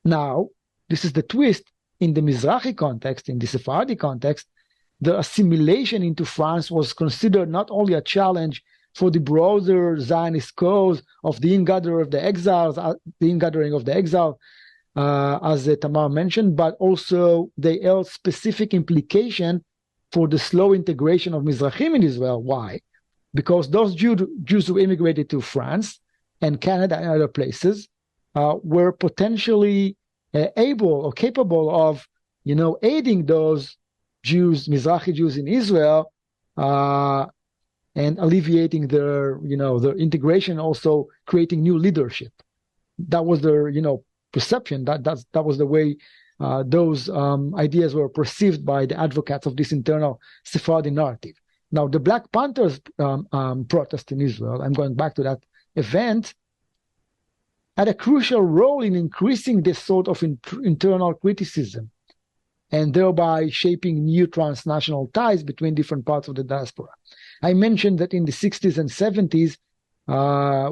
D: Now, this is the twist. In the Mizrahi context, in the Sephardi context, the assimilation into France was considered not only a challenge for the broader Zionist cause of the ingathering of the exile, as Tamar mentioned, but also they held specific implication for the slow integration of Mizrahim in Israel. Why? Because those Jews who immigrated to France and Canada and other places were potentially able or capable of, aiding those Jews, Mizrahi Jews in Israel, and alleviating their integration, also creating new leadership. That was their, perception. That was the way those ideas were perceived by the advocates of this internal Sephardi narrative. Now, the Black Panthers protest in Israel, I'm going back to that event, had a crucial role in increasing this sort of internal criticism and thereby shaping new transnational ties between different parts of the diaspora. I mentioned that in the 60s and 70s,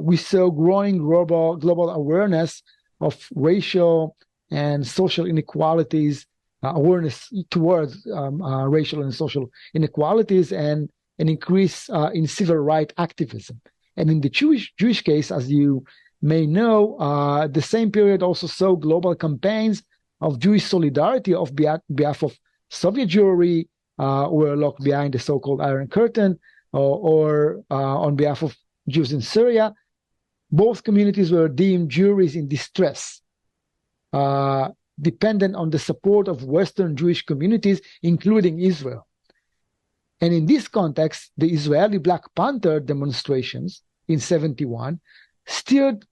D: we saw growing global awareness of racial and social inequalities, awareness towards racial and social inequalities, and an increase in civil rights activism. And in the Jewish case, as you may know, the same period also saw global campaigns of Jewish solidarity on behalf of Soviet Jewry, who were locked behind the so-called Iron Curtain, or on behalf of Jews in Syria. Both communities were deemed Jewries in distress, dependent on the support of Western Jewish communities, including Israel. And in this context, the Israeli Black Panther demonstrations in 1971 steered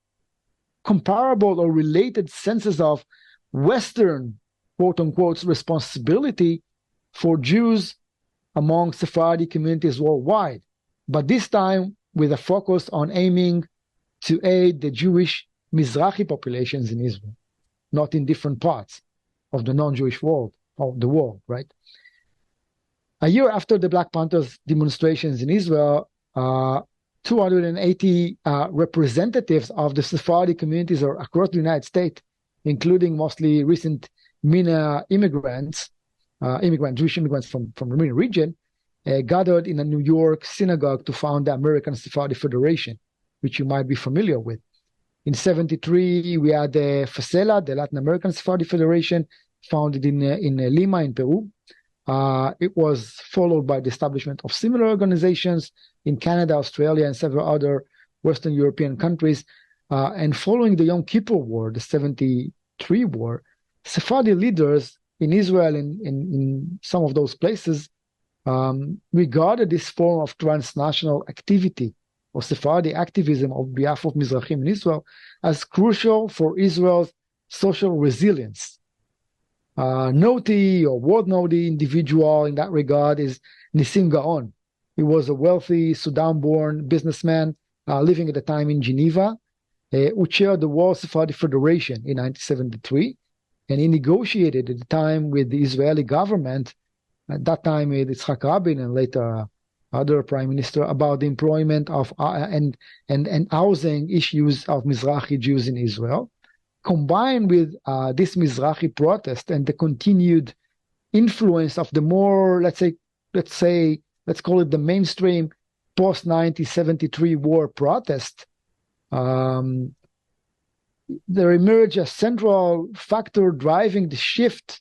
D: comparable or related senses of Western, quote-unquote, responsibility for Jews among Sephardi communities worldwide, but this time with a focus on aiming to aid the Jewish Mizrahi populations in Israel, not in different parts of the non-Jewish world, of the world, right? A year after the Black Panthers demonstrations in Israel, 280 representatives of the Sephardi communities across the United States, including mostly recent MENA Jewish immigrants from the MENA region, gathered in a New York synagogue to found the American Sephardi Federation, which you might be familiar with. In 1973, we had the FASELA, the Latin American Sephardi Federation, founded in Lima, in Peru. It was followed by the establishment of similar organizations in Canada, Australia, and several other Western European countries. And following the Yom Kippur War, the 1973 war, Sephardi leaders in Israel and in some of those places regarded this form of transnational activity or Sephardi activism on behalf of Mizrahim in Israel as crucial for Israel's social resilience. Noteworthy or world-noteworthy individual in that regard is Nissim Gaon. He was a wealthy Sudan-born businessman living at the time in Geneva, who chaired the World Sephardi Federation in 1973, and he negotiated at the time with the Israeli government, at that time with Yitzhak Rabin and later other prime minister, about the employment of and housing issues of Mizrahi Jews in Israel. Combined with this Mizrahi protest and the continued influence of the more, let's call it the mainstream post-1973 war protest, there emerged a central factor driving the shift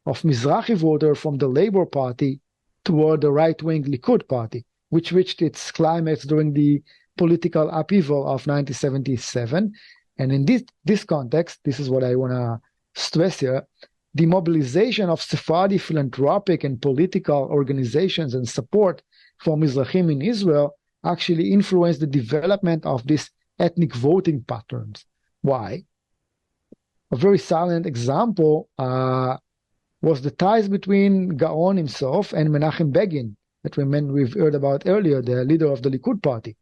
D: of Mizrahi voter from the Labour Party toward the right-wing Likud Party, which reached its climax during the political upheaval of 1977. And in this context, this is what I want to stress here, the mobilization of Sephardi philanthropic and political organizations and support for Mizrahim in Israel actually influenced the development of these ethnic voting patterns. Why? A very salient example was the ties between Gaon himself and Menachem Begin, that we've heard about earlier, the leader of the Likud Party,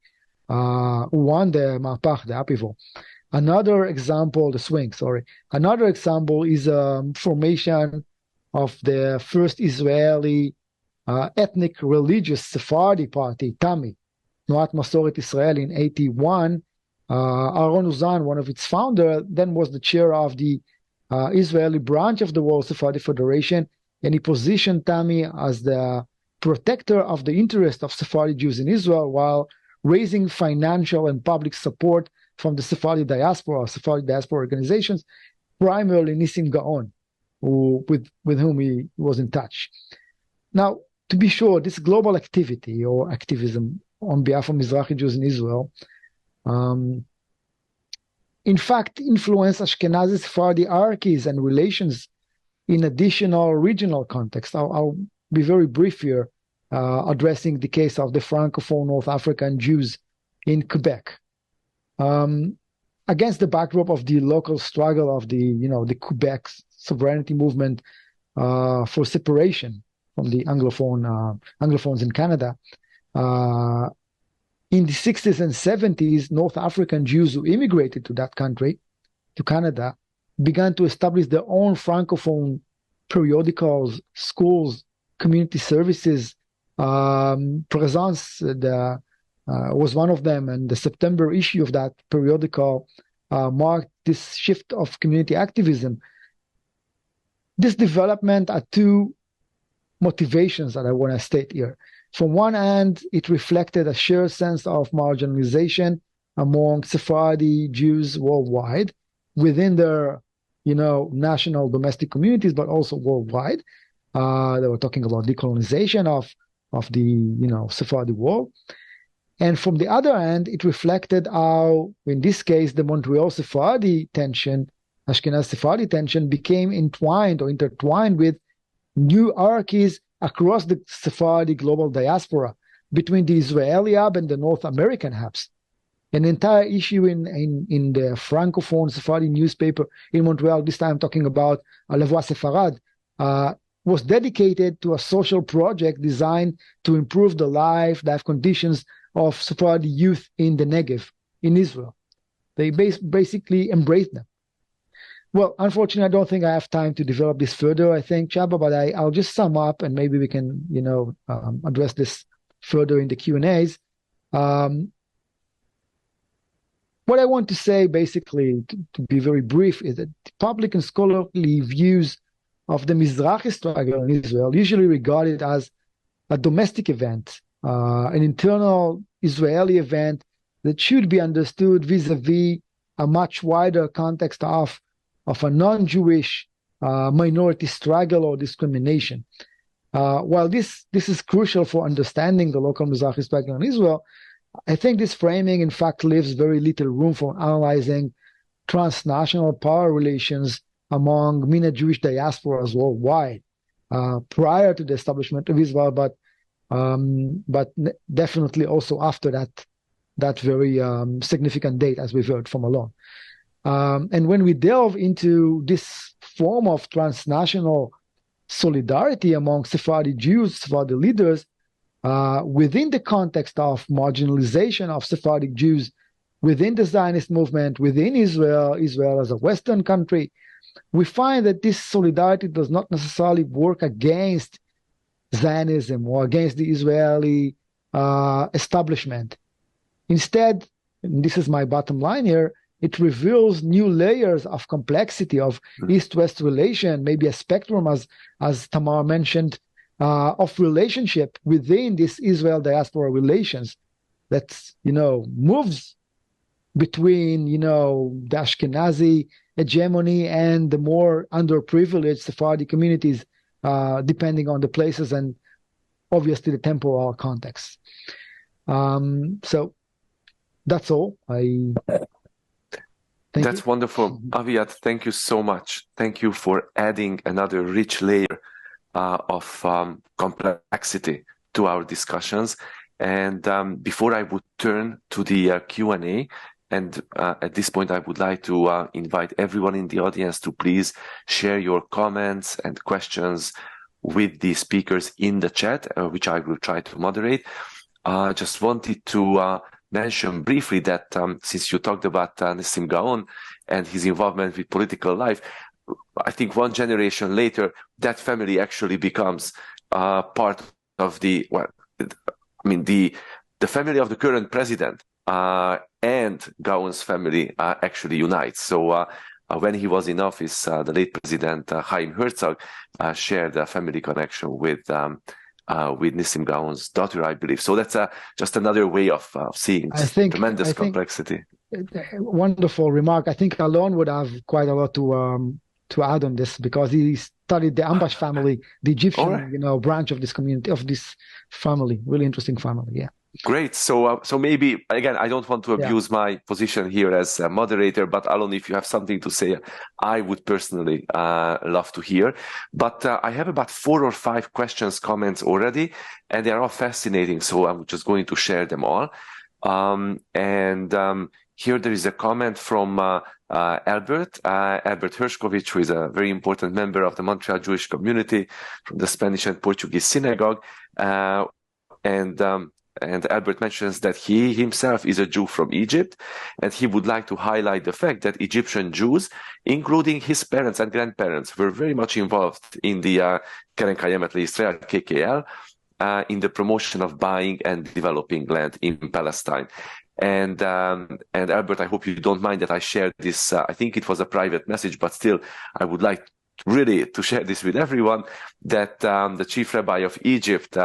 D: who won the Mapach, the upheaval. Another example is formation of the first Israeli ethnic religious Sephardi party, TAMI, Noat Masoret Israel, in 1981. Aaron Uzan, one of its founders, then was the chair of the Israeli branch of the World Sephardi Federation, and he positioned TAMI as the protector of the interest of Sephardi Jews in Israel while raising financial and public support from the Sephardi diaspora organizations, primarily Nissim Gaon, with whom he was in touch. Now, to be sure, this global activity or activism on behalf of Mizrahi Jews in Israel, in fact, influenced Ashkenazi Sephardi hierarchies and relations in additional regional context. I'll be very brief here, addressing the case of the Francophone North African Jews in Quebec. Against the backdrop of the local struggle of the Quebec sovereignty movement for separation from the Anglophones in Canada, in the 60s and 70s, North African Jews who immigrated to that country, to Canada, began to establish their own Francophone periodicals, schools, community services. Presence was one of them, and the September issue of that periodical marked this shift of community activism. This development had two motivations that I want to state here. From one hand, it reflected a shared sense of marginalization among Sephardi Jews worldwide within their, national domestic communities, but also worldwide. They were talking about decolonization of the, Sephardi world. And from the other hand, it reflected how, in this case, the Montreal Sephardi tension, Ashkenaz Sephardi tension, became entwined or intertwined with new hierarchies across the Sephardi global diaspora between the Israeli hub and the North American hubs. An entire issue in the Francophone Sephardi newspaper in Montreal, this time talking about La Voix Sefarad, was dedicated to a social project designed to improve the life conditions of Sephardi youth in the Negev, in Israel. They basically embraced them. Well, unfortunately, I don't think I have time to develop this further, I think, Chaba, but I'll just sum up and maybe we can, address this further in the Q&As. What I want to say, basically, to be very brief, is that public and scholarly views of the Mizrahi struggle in Israel usually regarded as a domestic event, an internal Israeli event that should be understood vis-a-vis a much wider context of a non-Jewish minority struggle or discrimination. While this is crucial for understanding the local Mizrahi struggle in Israel, I think this framing, in fact, leaves very little room for analyzing transnational power relations among MENA Jewish diasporas worldwide prior to the establishment of Israel, but definitely also after that very significant date, as we've heard from Alon. And when we delve into this form of transnational solidarity among Sephardi Jews, Sephardi leaders, within the context of marginalization of Sephardic Jews within the Zionist movement, within Israel as a Western country, we find that this solidarity does not necessarily work against Zionism or against the Israeli establishment. Instead, and this is my bottom line here, it reveals new layers of complexity of East-West relation, maybe a spectrum, as Tamar mentioned, of relationship within this Israel diaspora relations that, moves between, the Ashkenazi hegemony and the more underprivileged Sephardi communities, depending on the places and obviously the temporal context. So that's all.
A: That's wonderful. Aviad, thank you so much. Thank you for adding another rich layer of complexity to our discussions. And before I would turn to the Q&A, and at this point I would like to invite everyone in the audience to please share your comments and questions with the speakers in the chat, which I will try to moderate. Just wanted to mention briefly that since you talked about Nissim Gaon and his involvement with political life, I think one generation later, that family actually becomes part of the family of the current president and Gaon's family actually unites. So when he was in office, the late president Chaim Herzog shared a family connection with Nissim Gaon's daughter, I believe. So that's just another way of seeing tremendous complexity.
D: Wonderful remark. I think Alon would have quite a lot to add on this because he studied the Ambash family, the Egyptian, branch of this community, of this family. Really interesting family. Yeah.
A: Great. So maybe, again, I don't want to abuse my position here as a moderator, but Alon, if you have something to say, I would personally love to hear. But I have about 4 or 5 questions, comments already, and they are all fascinating. So I'm just going to share them all. Here there is a comment from Albert Hershkovich, who is a very important member of the Montreal Jewish community from the Spanish and Portuguese synagogue. And Albert mentions that he himself is a Jew from Egypt, and he would like to highlight the fact that Egyptian Jews, including his parents and grandparents, were very much involved in the Keren Kayemet LeIsrael, KKL, in the promotion of buying and developing land in Palestine. And Albert, I hope you don't mind that I shared this. I think it was a private message, but still, I would like really to share this with everyone, that the chief rabbi of Egypt,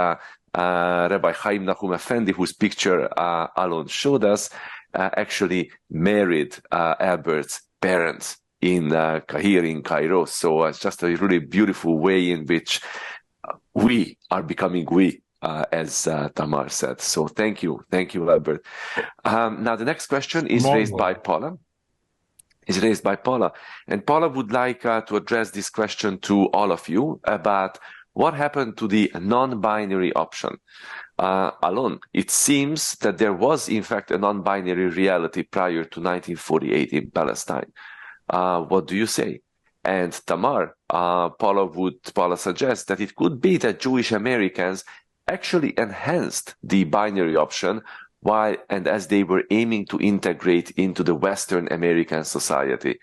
A: Rabbi Chaim Nahum Effendi, whose picture Alon showed us, actually married Albert's parents in Cairo, in Cairo. So it's just a really beautiful way in which we are becoming we, as Tamar said. So thank you, Albert. Now the next question is raised by Paula. And Paula would like to address this question to all of you about what happened to the non-binary option. Alon, it seems that there was in fact a non-binary reality prior to 1948 in Palestine. What do you say? And Tamar, Paula suggests that it could be that Jewish Americans actually enhanced the binary option as they were aiming to integrate into the Western American society.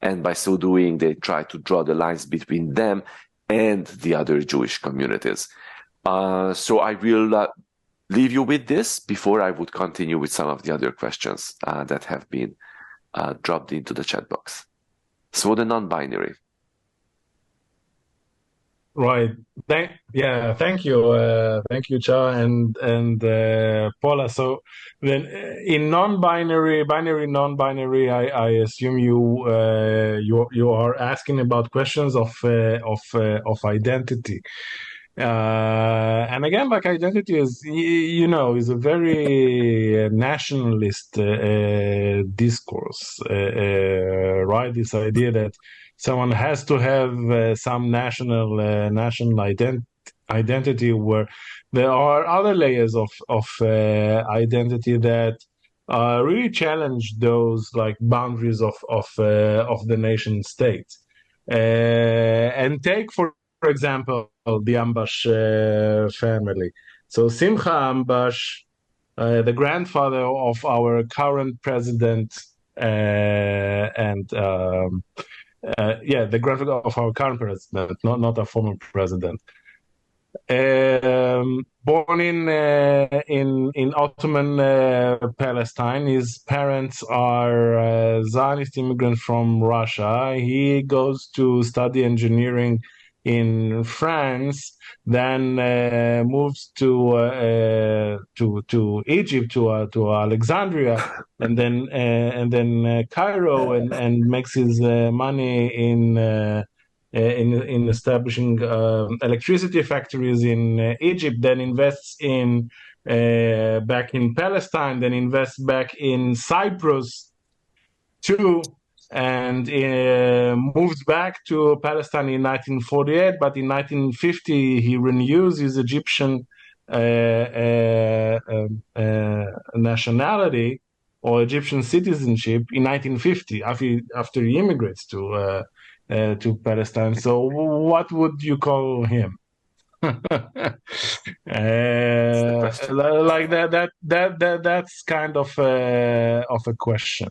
A: And by so doing, they tried to draw the lines between them and the other Jewish communities. So I will leave you with this before I would continue with some of the other questions that have been dropped into the chat box. So the non-binary.
B: Right. Thank you, Cha and Paula. So then, in non-binary, I assume you are asking about questions of identity. And again, like identity is a very nationalist discourse, right? This idea that someone has to have some national identity, where there are other layers of identity that really challenge those like boundaries of the nation state. And take for example the Ambash family. So Simcha Ambash, the grandfather of our current president, the graphic of our current president, not a former president. Born in Ottoman Palestine, his parents are Zionist immigrants from Russia. He goes to study engineering in France, then moves to Egypt, to Alexandria, and then Cairo, and makes his money in establishing electricity factories in Egypt. Then invests back in Palestine. Then invests back in Cyprus too. And moves back to Palestine in 1948, but in 1950 he renews his Egyptian nationality or Egyptian citizenship in 1950 after he immigrates to Palestine. So what would you call him? Like that's kind of a question.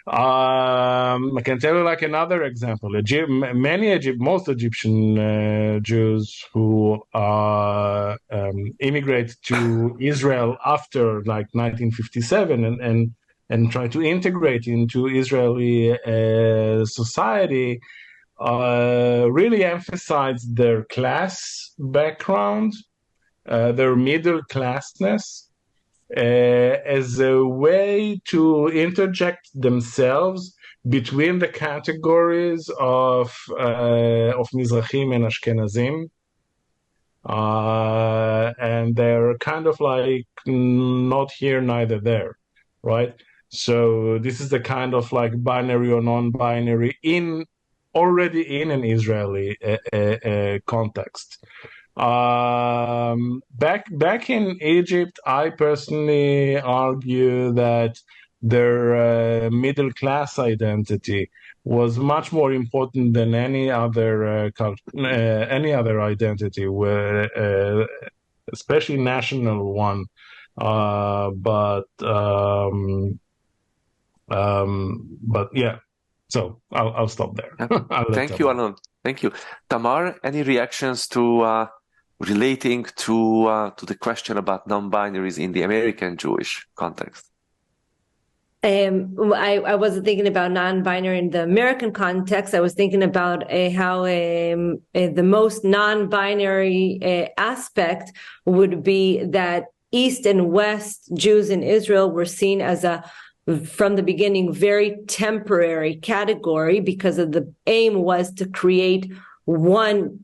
B: I can tell you like another example. Most Egyptian Jews who immigrate to Israel after like 1957 and try to integrate into Israeli society really emphasize their class background, their middle classness, as a way to interject themselves between the categories of Mizrahim and Ashkenazim, and they're kind of like not here, neither there, right? So this is the kind of like binary or non-binary already in an Israeli context. Back in Egypt, I personally argue that their middle class identity was much more important than any other identity, especially national one, But yeah, so I'll stop there.
A: Yeah. Thank you, Alon. Thank you. Tamar, any reactions to relating to the question about non-binaries in the American Jewish context?
C: I wasn't thinking about non-binary in the American context. I was thinking about how the most non-binary aspect would be that East and West Jews in Israel were seen as from the beginning, very temporary category, because of the aim was to create one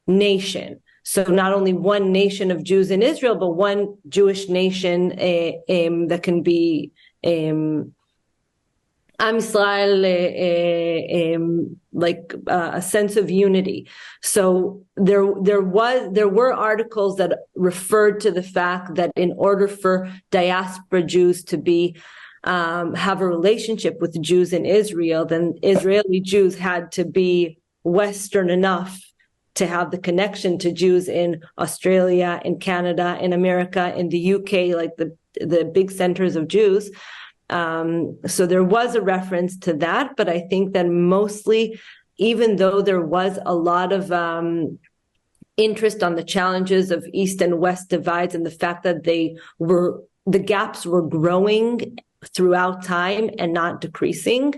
C: nation. So not only one nation of Jews in Israel, but one Jewish nation that can be Am Yisrael, like a sense of unity. So there were articles that referred to the fact that in order for diaspora Jews to have a relationship with Jews in Israel, then Israeli Jews had to be Western enough to have the connection to Jews in Australia, in Canada, in America, in the UK, like the big centers of Jews. So there was a reference to that, but I think that mostly, even though there was a lot of interest on the challenges of East and West divides and the fact that the gaps were growing throughout time and not decreasing,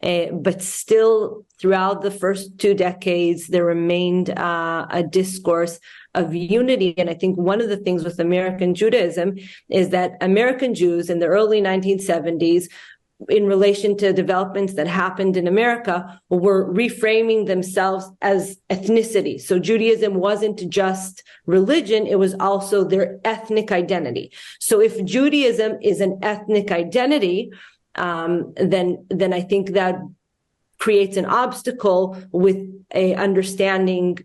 C: but still throughout the first 2 decades, there remained a discourse of unity. And I think one of the things with American Judaism is that American Jews in the early 1970s, in relation to developments that happened in America, were reframing themselves as ethnicity. So Judaism wasn't just religion, it was also their ethnic identity. So if Judaism is an ethnic identity, then I think that creates an obstacle with a understanding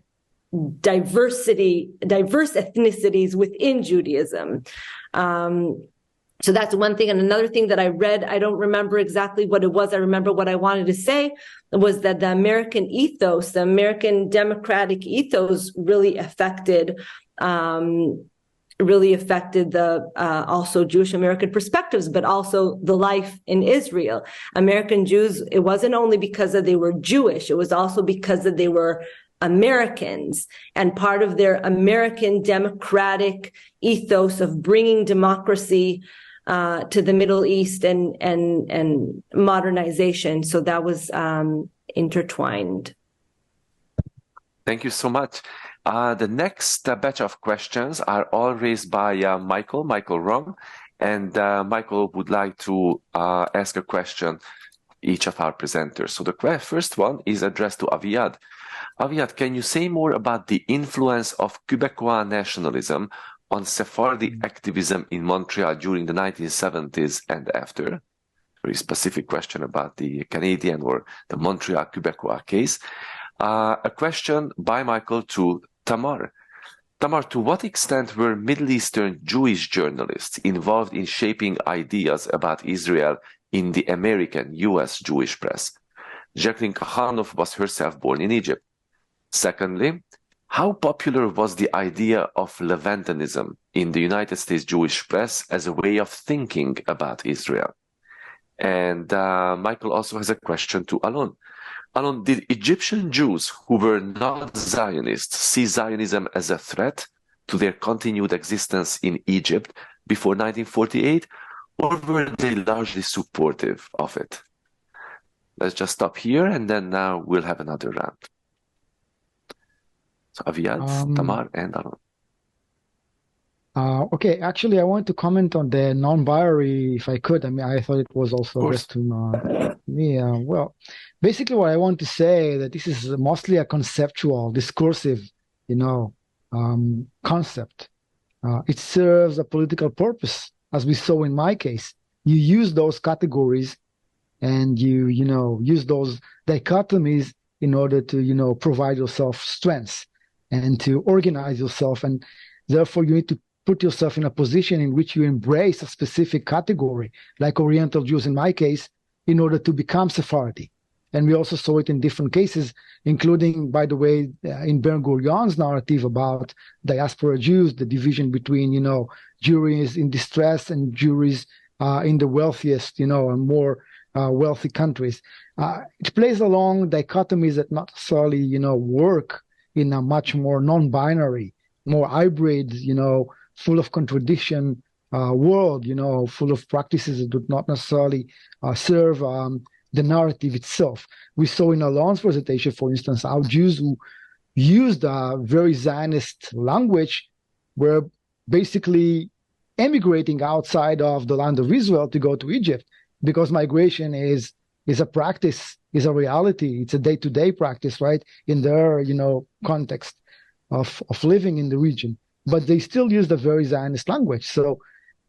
C: diverse ethnicities within Judaism. So that's one thing. And another thing that I read, I don't remember exactly what it was. I remember what I wanted to say was that the American ethos, the American democratic ethos really affected the also Jewish American perspectives, but also the life in Israel. American Jews, it wasn't only because that they were Jewish, it was also because that they were Americans, and part of their American democratic ethos of bringing democracy to the Middle East and modernization. So that was intertwined.
A: Thank you so much. The next batch of questions are all raised by Michael Rong, and Michael would like to ask a question each of our presenters. So the first one is addressed to Aviad. Aviad, can you say more about the influence of Quebecois nationalism on Sephardi activism in Montreal during the 1970s and after? Very specific question about the Canadian or the Montreal Quebecois case. A question by Michael to Tamar. Tamar, to what extent were Middle Eastern Jewish journalists involved in shaping ideas about Israel in the American U.S. Jewish press? Jacqueline Kachanov was herself born in Egypt. Secondly, how popular was the idea of Levantanism in the United States Jewish press as a way of thinking about Israel? And Michael also has a question to Alon. Alon, did Egyptian Jews who were not Zionists see Zionism as a threat to their continued existence in Egypt before 1948, or were they largely supportive of it? Let's just stop here, and then now we'll have another round. So Aviad, Tamar, and Alon.
D: Okay, actually, I want to comment on the non-binary, if I could. I mean, I thought it was also addressed to me. Well, basically, what I want to say that this is mostly a conceptual, discursive, concept. It serves a political purpose, as we saw in my case. You use those categories, and you use those dichotomies in order to provide yourself strengths and to organize yourself, and therefore you need to put yourself in a position in which you embrace a specific category, like Oriental Jews in my case, in order to become Sephardi. And we also saw it in different cases, including, by the way, in Ben-Gurion's narrative about diaspora Jews, the division between, Jews in distress and Jews in the wealthiest, and more wealthy countries. It plays along dichotomies that not necessarily, work in a much more non-binary, more hybrid, full of contradiction world, full of practices that do not necessarily serve the narrative itself. We saw in Alon's presentation, for instance, how Jews who used a very Zionist language were basically emigrating outside of the land of Israel to go to Egypt, because migration is a practice, is a reality. It's a day-to-day practice, right, in their, context of living in the region. But they still use the very Zionist language. So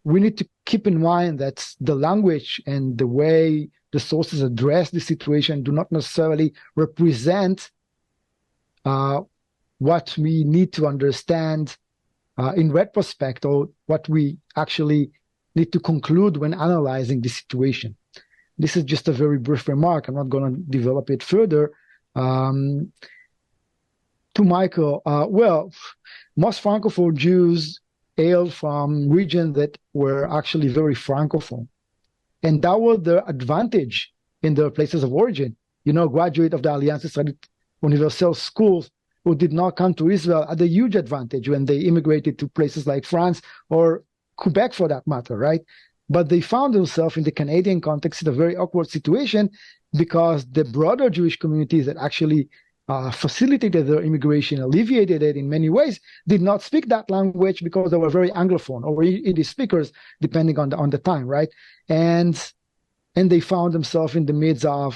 D: we need to keep in mind that the language and the way the sources address the situation do not necessarily represent what we need to understand in retrospect, or what we actually need to conclude when analyzing the situation. This is just a very brief remark. I'm not going to develop it further. To Michael, most Francophone Jews hailed from regions that were actually very Francophone. And that was their advantage in their places of origin. Graduate of the Alliance Israelite Universal schools who did not come to Israel had a huge advantage when they immigrated to places like France or Quebec, for that matter, right? But they found themselves in the Canadian context in a very awkward situation, because the broader Jewish communities that actually facilitated their immigration, alleviated it in many ways, did not speak that language because they were very Anglophone or Yiddish speakers, depending on the time, right? And they found themselves in the midst of,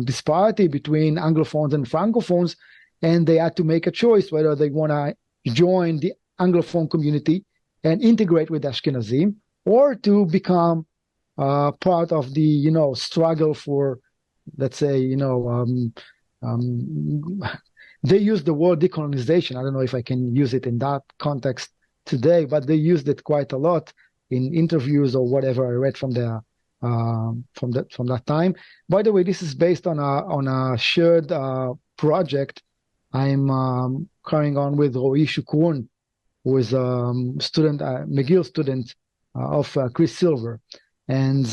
D: disparity between Anglophones and Francophones, and they had to make a choice whether they want to join the Anglophone community and integrate with Ashkenazim, or to become part of the, struggle for, let's say, they use the word decolonization. I don't know if I can use it in that context today, but they used it quite a lot in interviews or whatever I read from that time. By the way, this is based on a shared project I'm carrying on with Roy Shukron, who is a student, McGill student of Chris Silver, and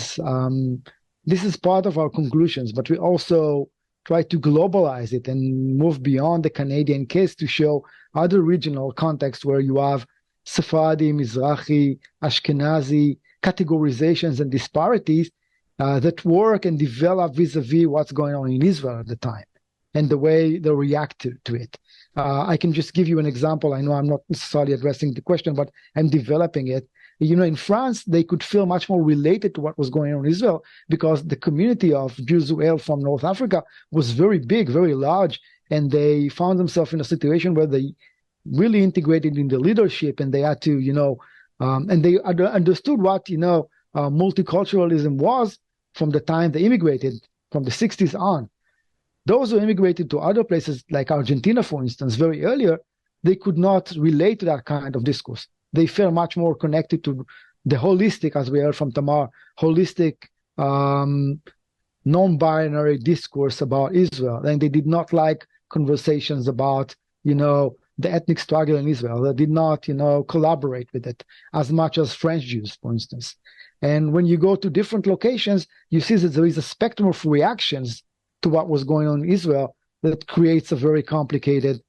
D: this is part of our conclusions. But we also try to globalize it and move beyond the Canadian case to show other regional contexts where you have Sephardi, Mizrahi, Ashkenazi categorizations and disparities that work and develop vis-a-vis what's going on in Israel at the time and the way they react to it. I can just give you an example. I know I'm not necessarily addressing the question, but I'm developing it. In France, they could feel much more related to what was going on in Israel, because the community of Jews who hailed from North Africa was very big, very large, and they found themselves in a situation where they really integrated in the leadership, and they had to, and they understood what, multiculturalism was from the time they immigrated, from the 60s on. Those who immigrated to other places, like Argentina, for instance, very earlier, they could not relate to that kind of discourse. They felt much more connected to the holistic, as we heard from Tamar, holistic, non-binary discourse about Israel. And they did not like conversations about, the ethnic struggle in Israel. They did not, collaborate with it as much as French Jews, for instance. And when you go to different locations, you see that there is a spectrum of reactions to what was going on in Israel that creates a very complicated,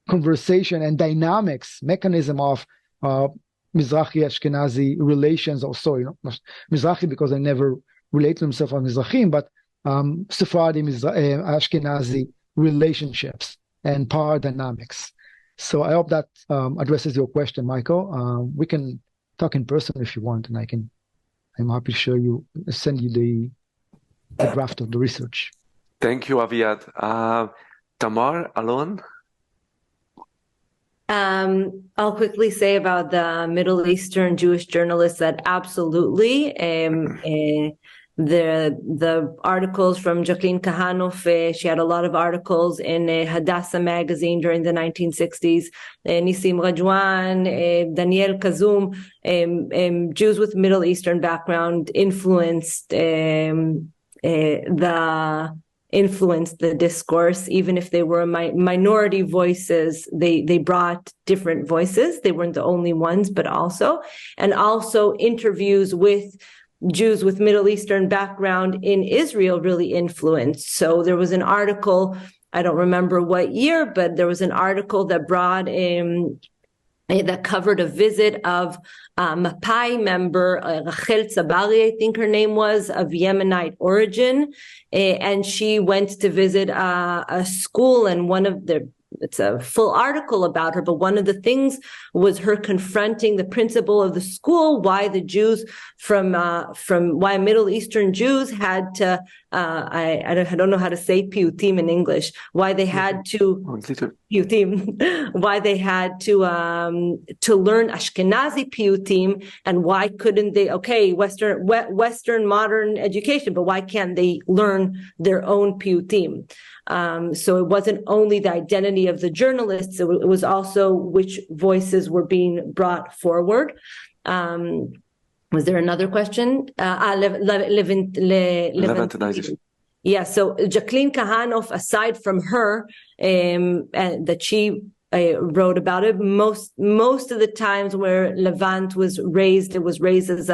D: conversation and dynamics, mechanism of Mizrahi-Ashkenazi relations, or sorry, not Mizrahi because they never relate to themselves as Mizrahim, but Sephardi-Ashkenazi relationships and power dynamics. So I hope that addresses your question, Michael. We can talk in person if you want, and I'm happy to send you the draft of the research.
A: Thank you, Aviad. Tamar, Alon?
C: I'll quickly say about the Middle Eastern Jewish journalists that absolutely the articles from Jacqueline Kahanoff. She had a lot of articles in Hadassah magazine during the 1960s. Nissim Rajwan, Daniel Kazum, Jews with Middle Eastern background influenced the discourse, even if they were minority voices. They brought different voices. They weren't the only ones, but also interviews with Jews with Middle Eastern background in Israel really influenced. So there was an article, I don't remember what year, but there was an article that brought that covered a visit of Mapai member Rachel Tzabari, I think her name was, of Yemenite origin, and she went to visit a school, and it's a full article about her, but one of the things was her confronting the principal of the school, why the Jews why Middle Eastern Jews had to, I don't know how to say piyutim in English, why they had to, piyutim, why they had to learn Ashkenazi piyutim, and why couldn't they, Western modern education, but why can't they learn their own piyutim? So it wasn't only the identity of the journalists, it was also which voices were being brought forward. Was there another question?
A: Levantinization.
C: Yeah, so Jacqueline Kahanoff, aside from her, that she wrote about it, most of the times where Levant was raised, it was raised as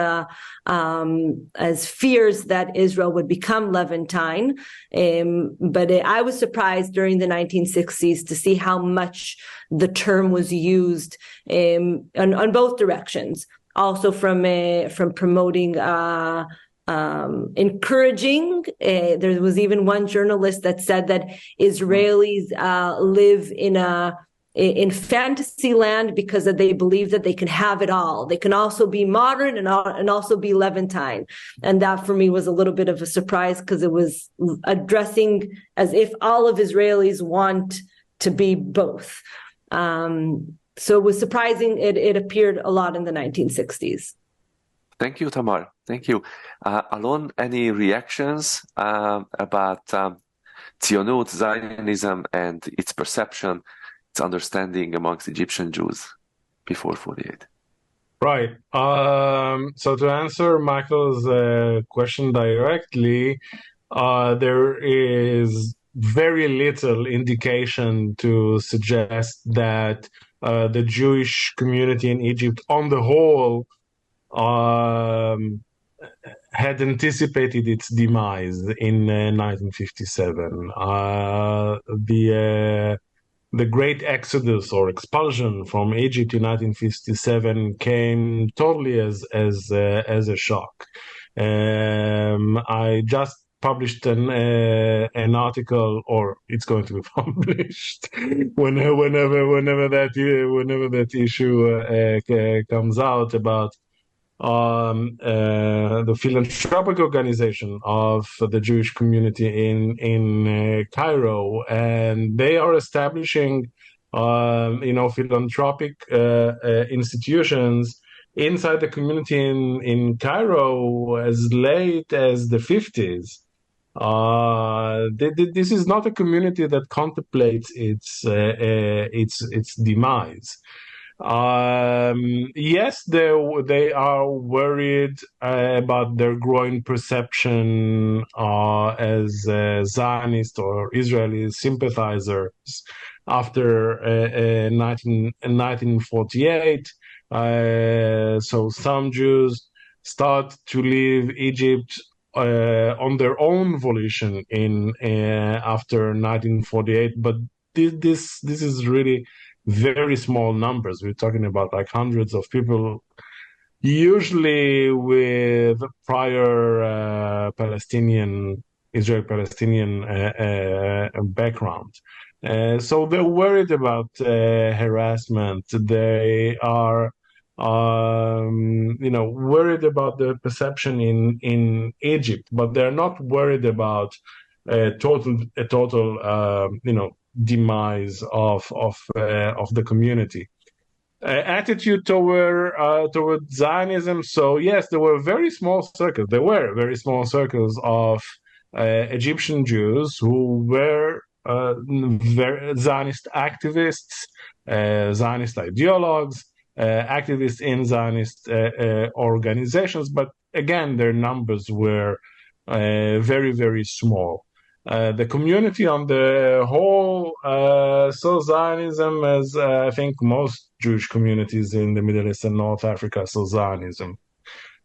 C: fears that Israel would become Levantine. But I was surprised during the 1960s to see how much the term was used on both directions. Also from promoting, encouraging. There was even one journalist that said that Israelis live in fantasy land because they believe that they can have it all. They can also be modern and also be Levantine. And that for me was a little bit of a surprise, because it was addressing as if all of Israelis want to be both. So it was surprising. It appeared a lot in the 1960s.
A: Thank you, Tamar. Thank you. Alon, any reactions about Tzionut, Zionism, and its perception, its understanding amongst Egyptian Jews before 48?
B: Right. So to answer Michael's question directly, there is very little indication to suggest that the Jewish community in Egypt on the whole had anticipated its demise in 1957. The great exodus or expulsion from Egypt in 1957 came totally as a shock. I just published an article, or it's going to be published whenever that issue comes out, about the philanthropic organization of the Jewish community in Cairo, and they are establishing philanthropic institutions inside the community in Cairo as late as the 50s. This is not a community that contemplates its demise. Yes, they are worried about their growing perception as Zionist or Israeli sympathizers after 1948. So some Jews start to leave Egypt on their own volition after 1948, but this is really very small numbers. We're talking about like hundreds of people, usually with prior Israel-Palestinian background. So they're worried about harassment. They are worried about the perception in Egypt, but they're not worried about a total demise of the community. attitude toward Zionism. So yes, there were very small circles. There were very small circles of Egyptian Jews who were Zionist activists, Zionist ideologues, activists in Zionist organizations. But again, their numbers were very, very small. The community on the whole saw Zionism as I think most Jewish communities in the Middle East and North Africa saw Zionism.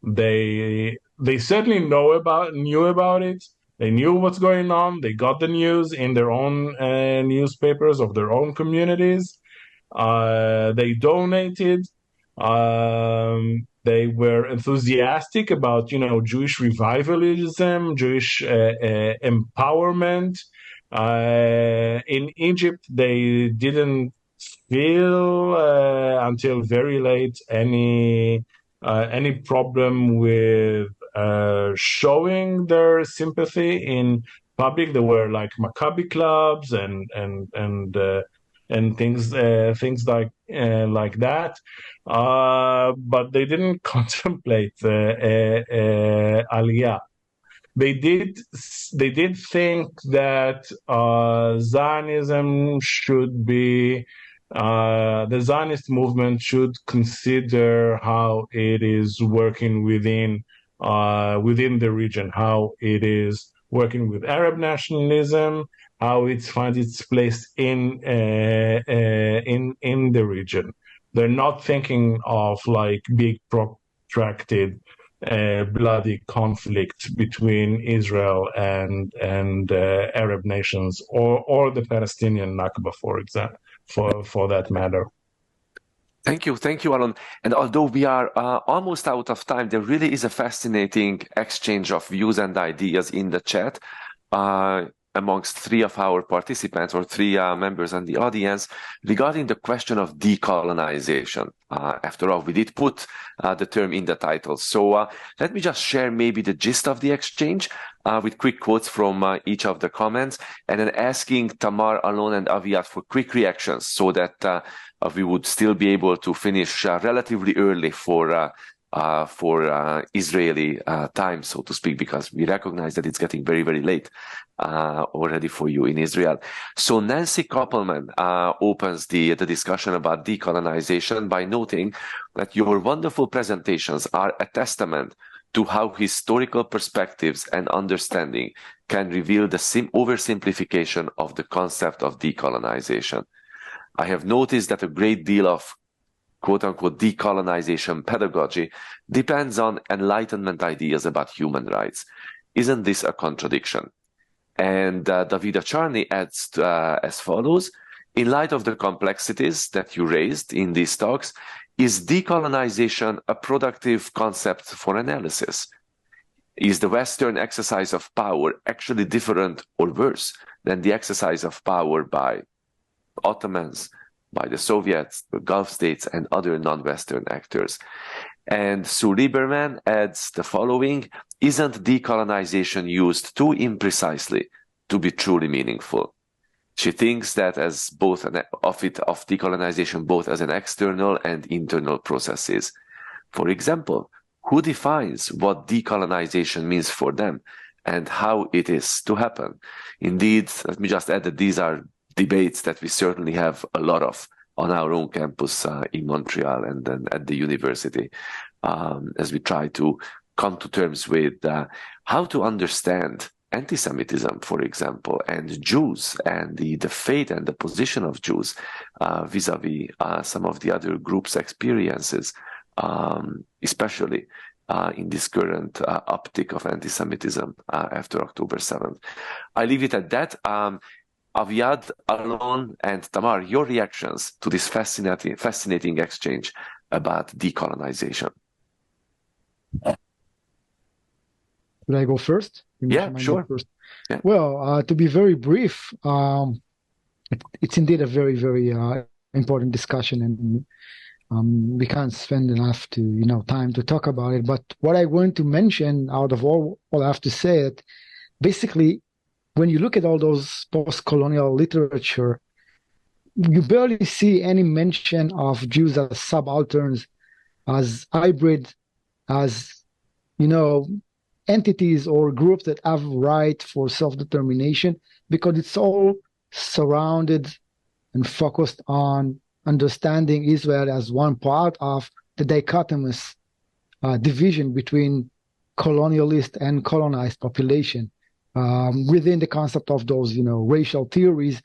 B: They certainly knew about it. They knew what's going on. They got the news in their own newspapers of their own communities. They donated. They were enthusiastic about, Jewish revivalism, Jewish empowerment. In Egypt, they didn't feel until very late any problem with showing their sympathy in public. There were like Maccabi clubs and things like that, but they didn't contemplate Aliyah. They did think that Zionism should be the Zionist movement should consider how it is working within the region, how it is working with Arab nationalism, how it finds its place in the region. They're not thinking of like big protracted bloody conflict between Israel and Arab nations or the Palestinian Nakba, for example, for that matter.
A: Thank you, Alon. And although we are almost out of time, there really is a fascinating exchange of views and ideas in the chat amongst three of our participants or three members in the audience regarding the question of decolonization. After all, we did put the term in the title. So let me just share maybe the gist of the exchange with quick quotes from each of the comments, and then asking Tamar, Alon, and Aviad for quick reactions so that we would still be able to finish relatively early for Israeli time, so to speak, because we recognize that it's getting very, very late already for you in Israel. So Nancy Koppelman opens the discussion about decolonization by noting that your wonderful presentations are a testament to how historical perspectives and understanding can reveal the oversimplification of the concept of decolonization. I have noticed that a great deal of quote-unquote decolonization pedagogy depends on Enlightenment ideas about human rights. Isn't this a contradiction? And Davida Charney adds as follows: in light of the complexities that you raised in these talks, is decolonization a productive concept for analysis? Is the Western exercise of power actually different or worse than the exercise of power by Ottomans, by the Soviets, the Gulf states, and other non-Western actors? And Sue Lieberman adds the following: isn't decolonization used too imprecisely to be truly meaningful? She thinks that as both of decolonization both as an external and internal processes. For example, who defines what decolonization means for them and how it is to happen? Indeed, let me just add that these are debates that we certainly have a lot of on our own campus in Montreal and then at the university, as we try to come to terms with how to understand anti-Semitism, for example, and Jews and the fate and the position of Jews vis-a-vis some of the other groups' experiences, especially in this current uptick of anti-Semitism after October 7th. I leave it at that. Aviad, Alon, and Tamar, your reactions to this fascinating exchange about decolonization.
D: Should I go first?
A: Yeah, sure.
D: First.
A: Yeah.
D: Well, to be very brief, it's indeed a very, very important discussion, and we can't spend enough time to talk about it. But what I want to mention out of all I have to say, that basically, when you look at all those post-colonial literature, you barely see any mention of Jews as subalterns, as hybrid, as, entities or groups that have right for self-determination, because it's all surrounded and focused on understanding Israel as one part of the dichotomous division between colonialist and colonized population. Within the concept of those, racial theories,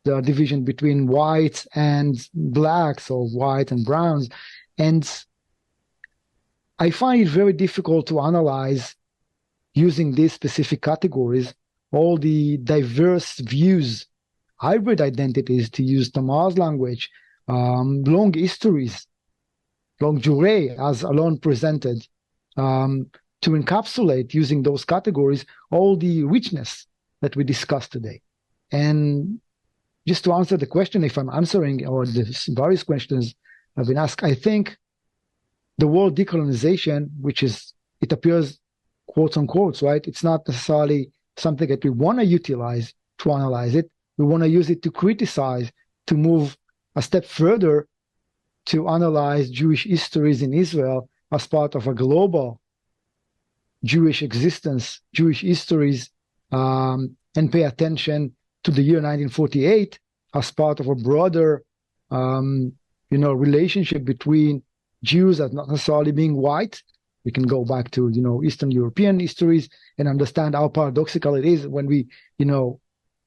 D: the division between whites and blacks or white and browns. And I find it very difficult to analyze using these specific categories all the diverse views, hybrid identities, to use Tamar's language, long histories, long durée, as Alon presented, to encapsulate, using those categories, all the richness that we discussed today. And just to answer the question, if I'm answering, or the various questions have been asked, I think the word decolonization, which is, it appears quotes unquote, right? It's not necessarily something that we want to utilize to analyze it. We want to use it to criticize, to move a step further, to analyze Jewish histories in Israel as part of a global Jewish existence, Jewish histories, and pay attention to the year 1948 as part of a broader, relationship between Jews as not necessarily being white. We can go back to, Eastern European histories and understand how paradoxical it is when we,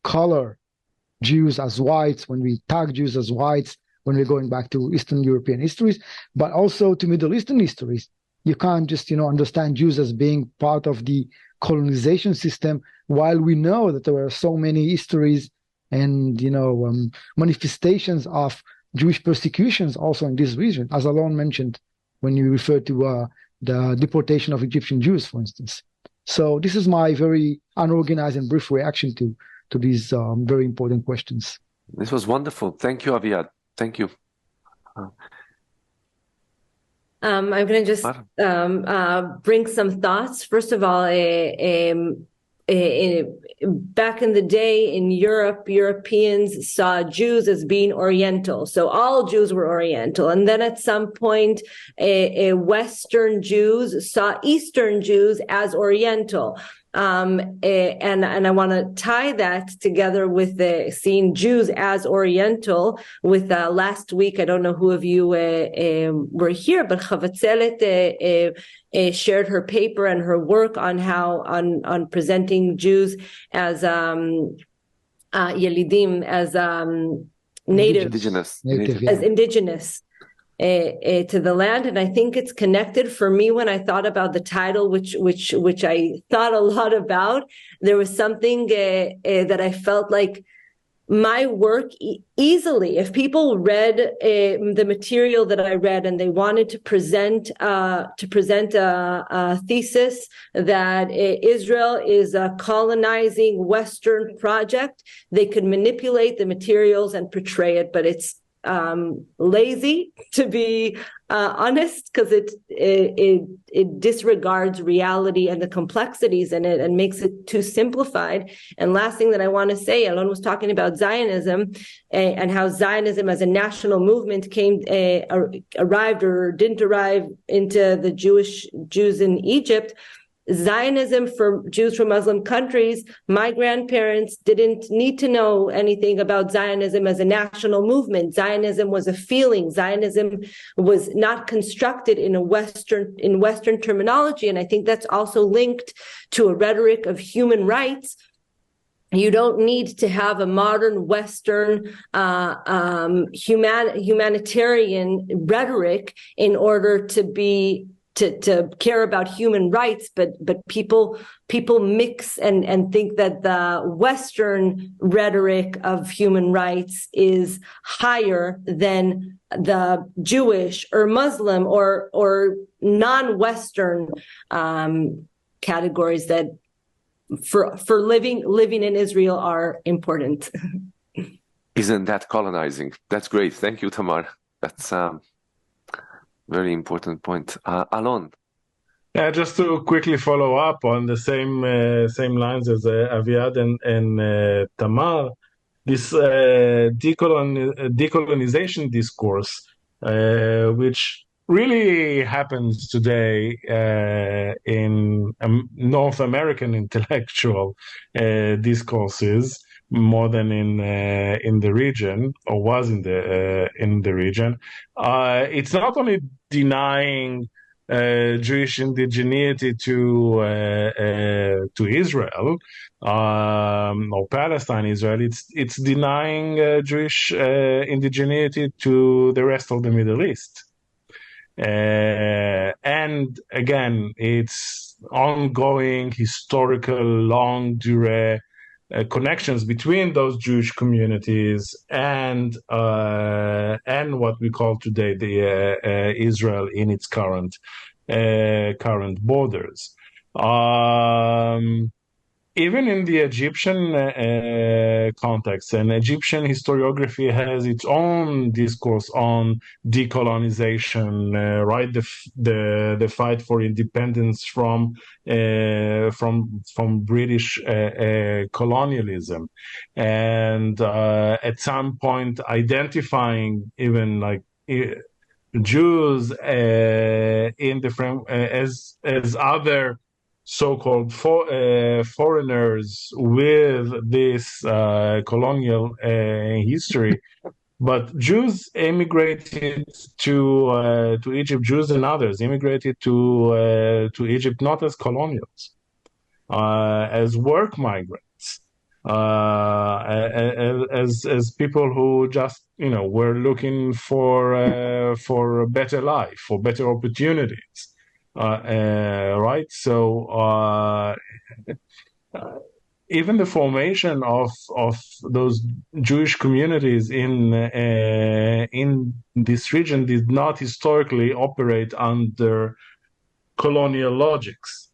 D: color Jews as whites, when we tag Jews as whites, when we're going back to Eastern European histories, but also to Middle Eastern histories. You can't just, understand Jews as being part of the colonization system, while we know that there were so many histories and, manifestations of Jewish persecutions also in this region, as Alon mentioned when you referred to the deportation of Egyptian Jews, for instance. So this is my very unorganized and brief reaction to these very important questions.
A: This was wonderful. Thank you, Aviad. Thank you.
C: I'm going to just bring some thoughts. First of all, back in the day in Europe, Europeans saw Jews as being Oriental. So all Jews were Oriental. And then at some point, Western Jews saw Eastern Jews as Oriental. And I want to tie that together with seeing Jews as Oriental with last week. I don't know who of you were here, but Chavatzelet shared her paper and her work on how on presenting Jews as Yelidim, as native,
A: indigenous,
C: as indigenous. To the land, and I think it's connected for me when I thought about the title, which I thought a lot about. There was something that I felt like my work easily, if people read the material that I read and they wanted to present a thesis that Israel is a colonizing Western project, they could manipulate the materials and portray it, but it's lazy, to be honest, because it disregards reality and the complexities in it and makes it too simplified. And last thing that I want to say, Alon was talking about Zionism and how Zionism as a national movement arrived or didn't arrive into the Jews in Egypt. Zionism for Jews from Muslim countries, my grandparents didn't need to know anything about Zionism as a national movement. Zionism was a feeling. Zionism was not constructed in Western terminology. And I think that's also linked to a rhetoric of human rights. You don't need to have a modern Western humanitarian rhetoric in order to care about human rights, but people mix and think that the Western rhetoric of human rights is higher than the Jewish or Muslim or non-Western categories that for living in Israel are important.
A: Isn't that colonizing? That's great. Thank you, Tamar. That's very important point. Alon.
B: Yeah, just to quickly follow up on the same lines as Aviad and Tamar, this decolonization discourse, which really happens today in North American intellectual discourses more than in the region, or was in the region. It's not only denying Jewish indigeneity to Israel or Palestine, Israel. It's denying Jewish indigeneity to the rest of the Middle East. And again, it's ongoing historical long durée connections between those Jewish communities and what we call today the Israel in its current borders. Even in the Egyptian context, and Egyptian historiography has its own discourse on decolonization, right? The fight for independence from British colonialism, and at some point identifying even like Jews in the frame as other so-called foreigners with this colonial history, but Jews immigrated to Egypt. Jews and others immigrated to Egypt not as colonials, as work migrants, as people who just were looking for a better life, for better opportunities. Right? So even the formation of those Jewish communities in this region did not historically operate under colonial logics.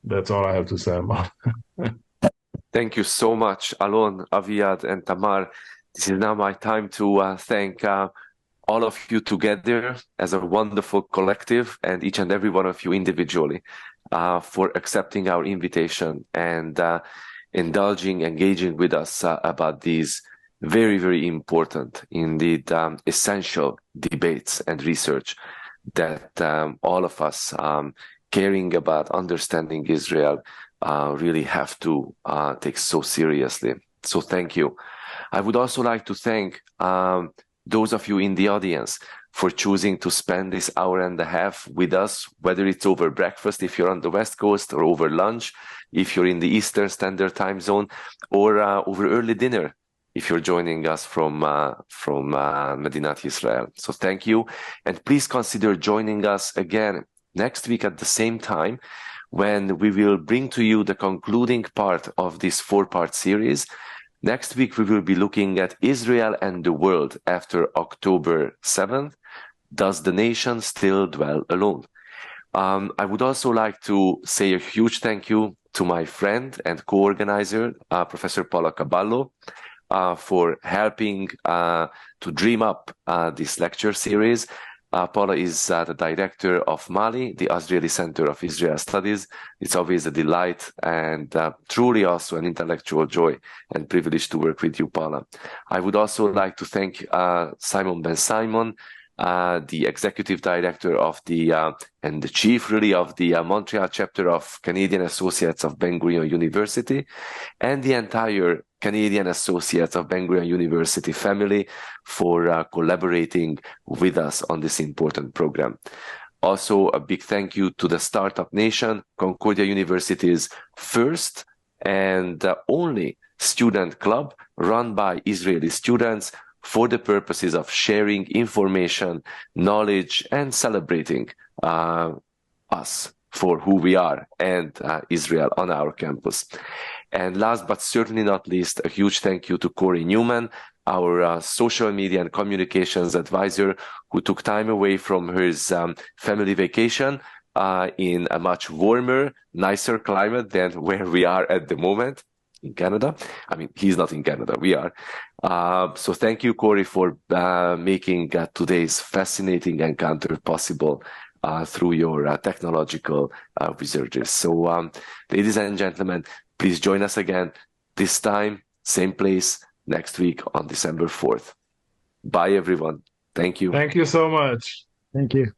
B: That's all I have to say about it.
A: Thank you so much, Alon, Aviad, and Tamar. This is now my time to thank all of you together as a wonderful collective, and each and every one of you individually, for accepting our invitation and engaging with us about these very, very important, indeed essential debates and research that all of us caring about understanding Israel really have to take so seriously. So thank you. I would also like to thank those of you in the audience for choosing to spend this hour and a half with us, whether it's over breakfast if you're on the West Coast, or over lunch if you're in the Eastern Standard Time Zone, or over early dinner if you're joining us from Medinat Israel. So thank you, and please consider joining us again next week at the same time, when we will bring to you the concluding part of this 4-part series. Next week, we will be looking at Israel and the world after October 7th. Does the nation still dwell alone? I would also like to say a huge thank you to my friend and co-organizer, Professor Paula Caballo, for helping to dream up this lecture series. Paula is the director of Mali, the Azrieli Center of Israel Studies. It's always a delight and truly also an intellectual joy and privilege to work with you, Paula. I would also like to thank Simon Ben-Simon, the executive director of and the chief really of the Montreal chapter of Canadian Associates of Ben-Gurion University, and the entire Canadian Associates of Ben-Gurion University family for collaborating with us on this important program. Also, a big thank you to the Startup Nation, Concordia University's first and only student club run by Israeli students for the purposes of sharing information, knowledge, and celebrating us for who we are and Israel on our campus. And last but certainly not least, a huge thank you to Corey Newman, our social media and communications advisor, who took time away from his family vacation in a much warmer, nicer climate than where we are at the moment in Canada. I mean, he's not in Canada, we are. So thank you, Corey, for making today's fascinating encounter possible through your technological researches. So, ladies and gentlemen, please join us again, this time same place next week on December 4th. Bye, everyone. Thank you.
B: Thank you so much.
D: Thank you.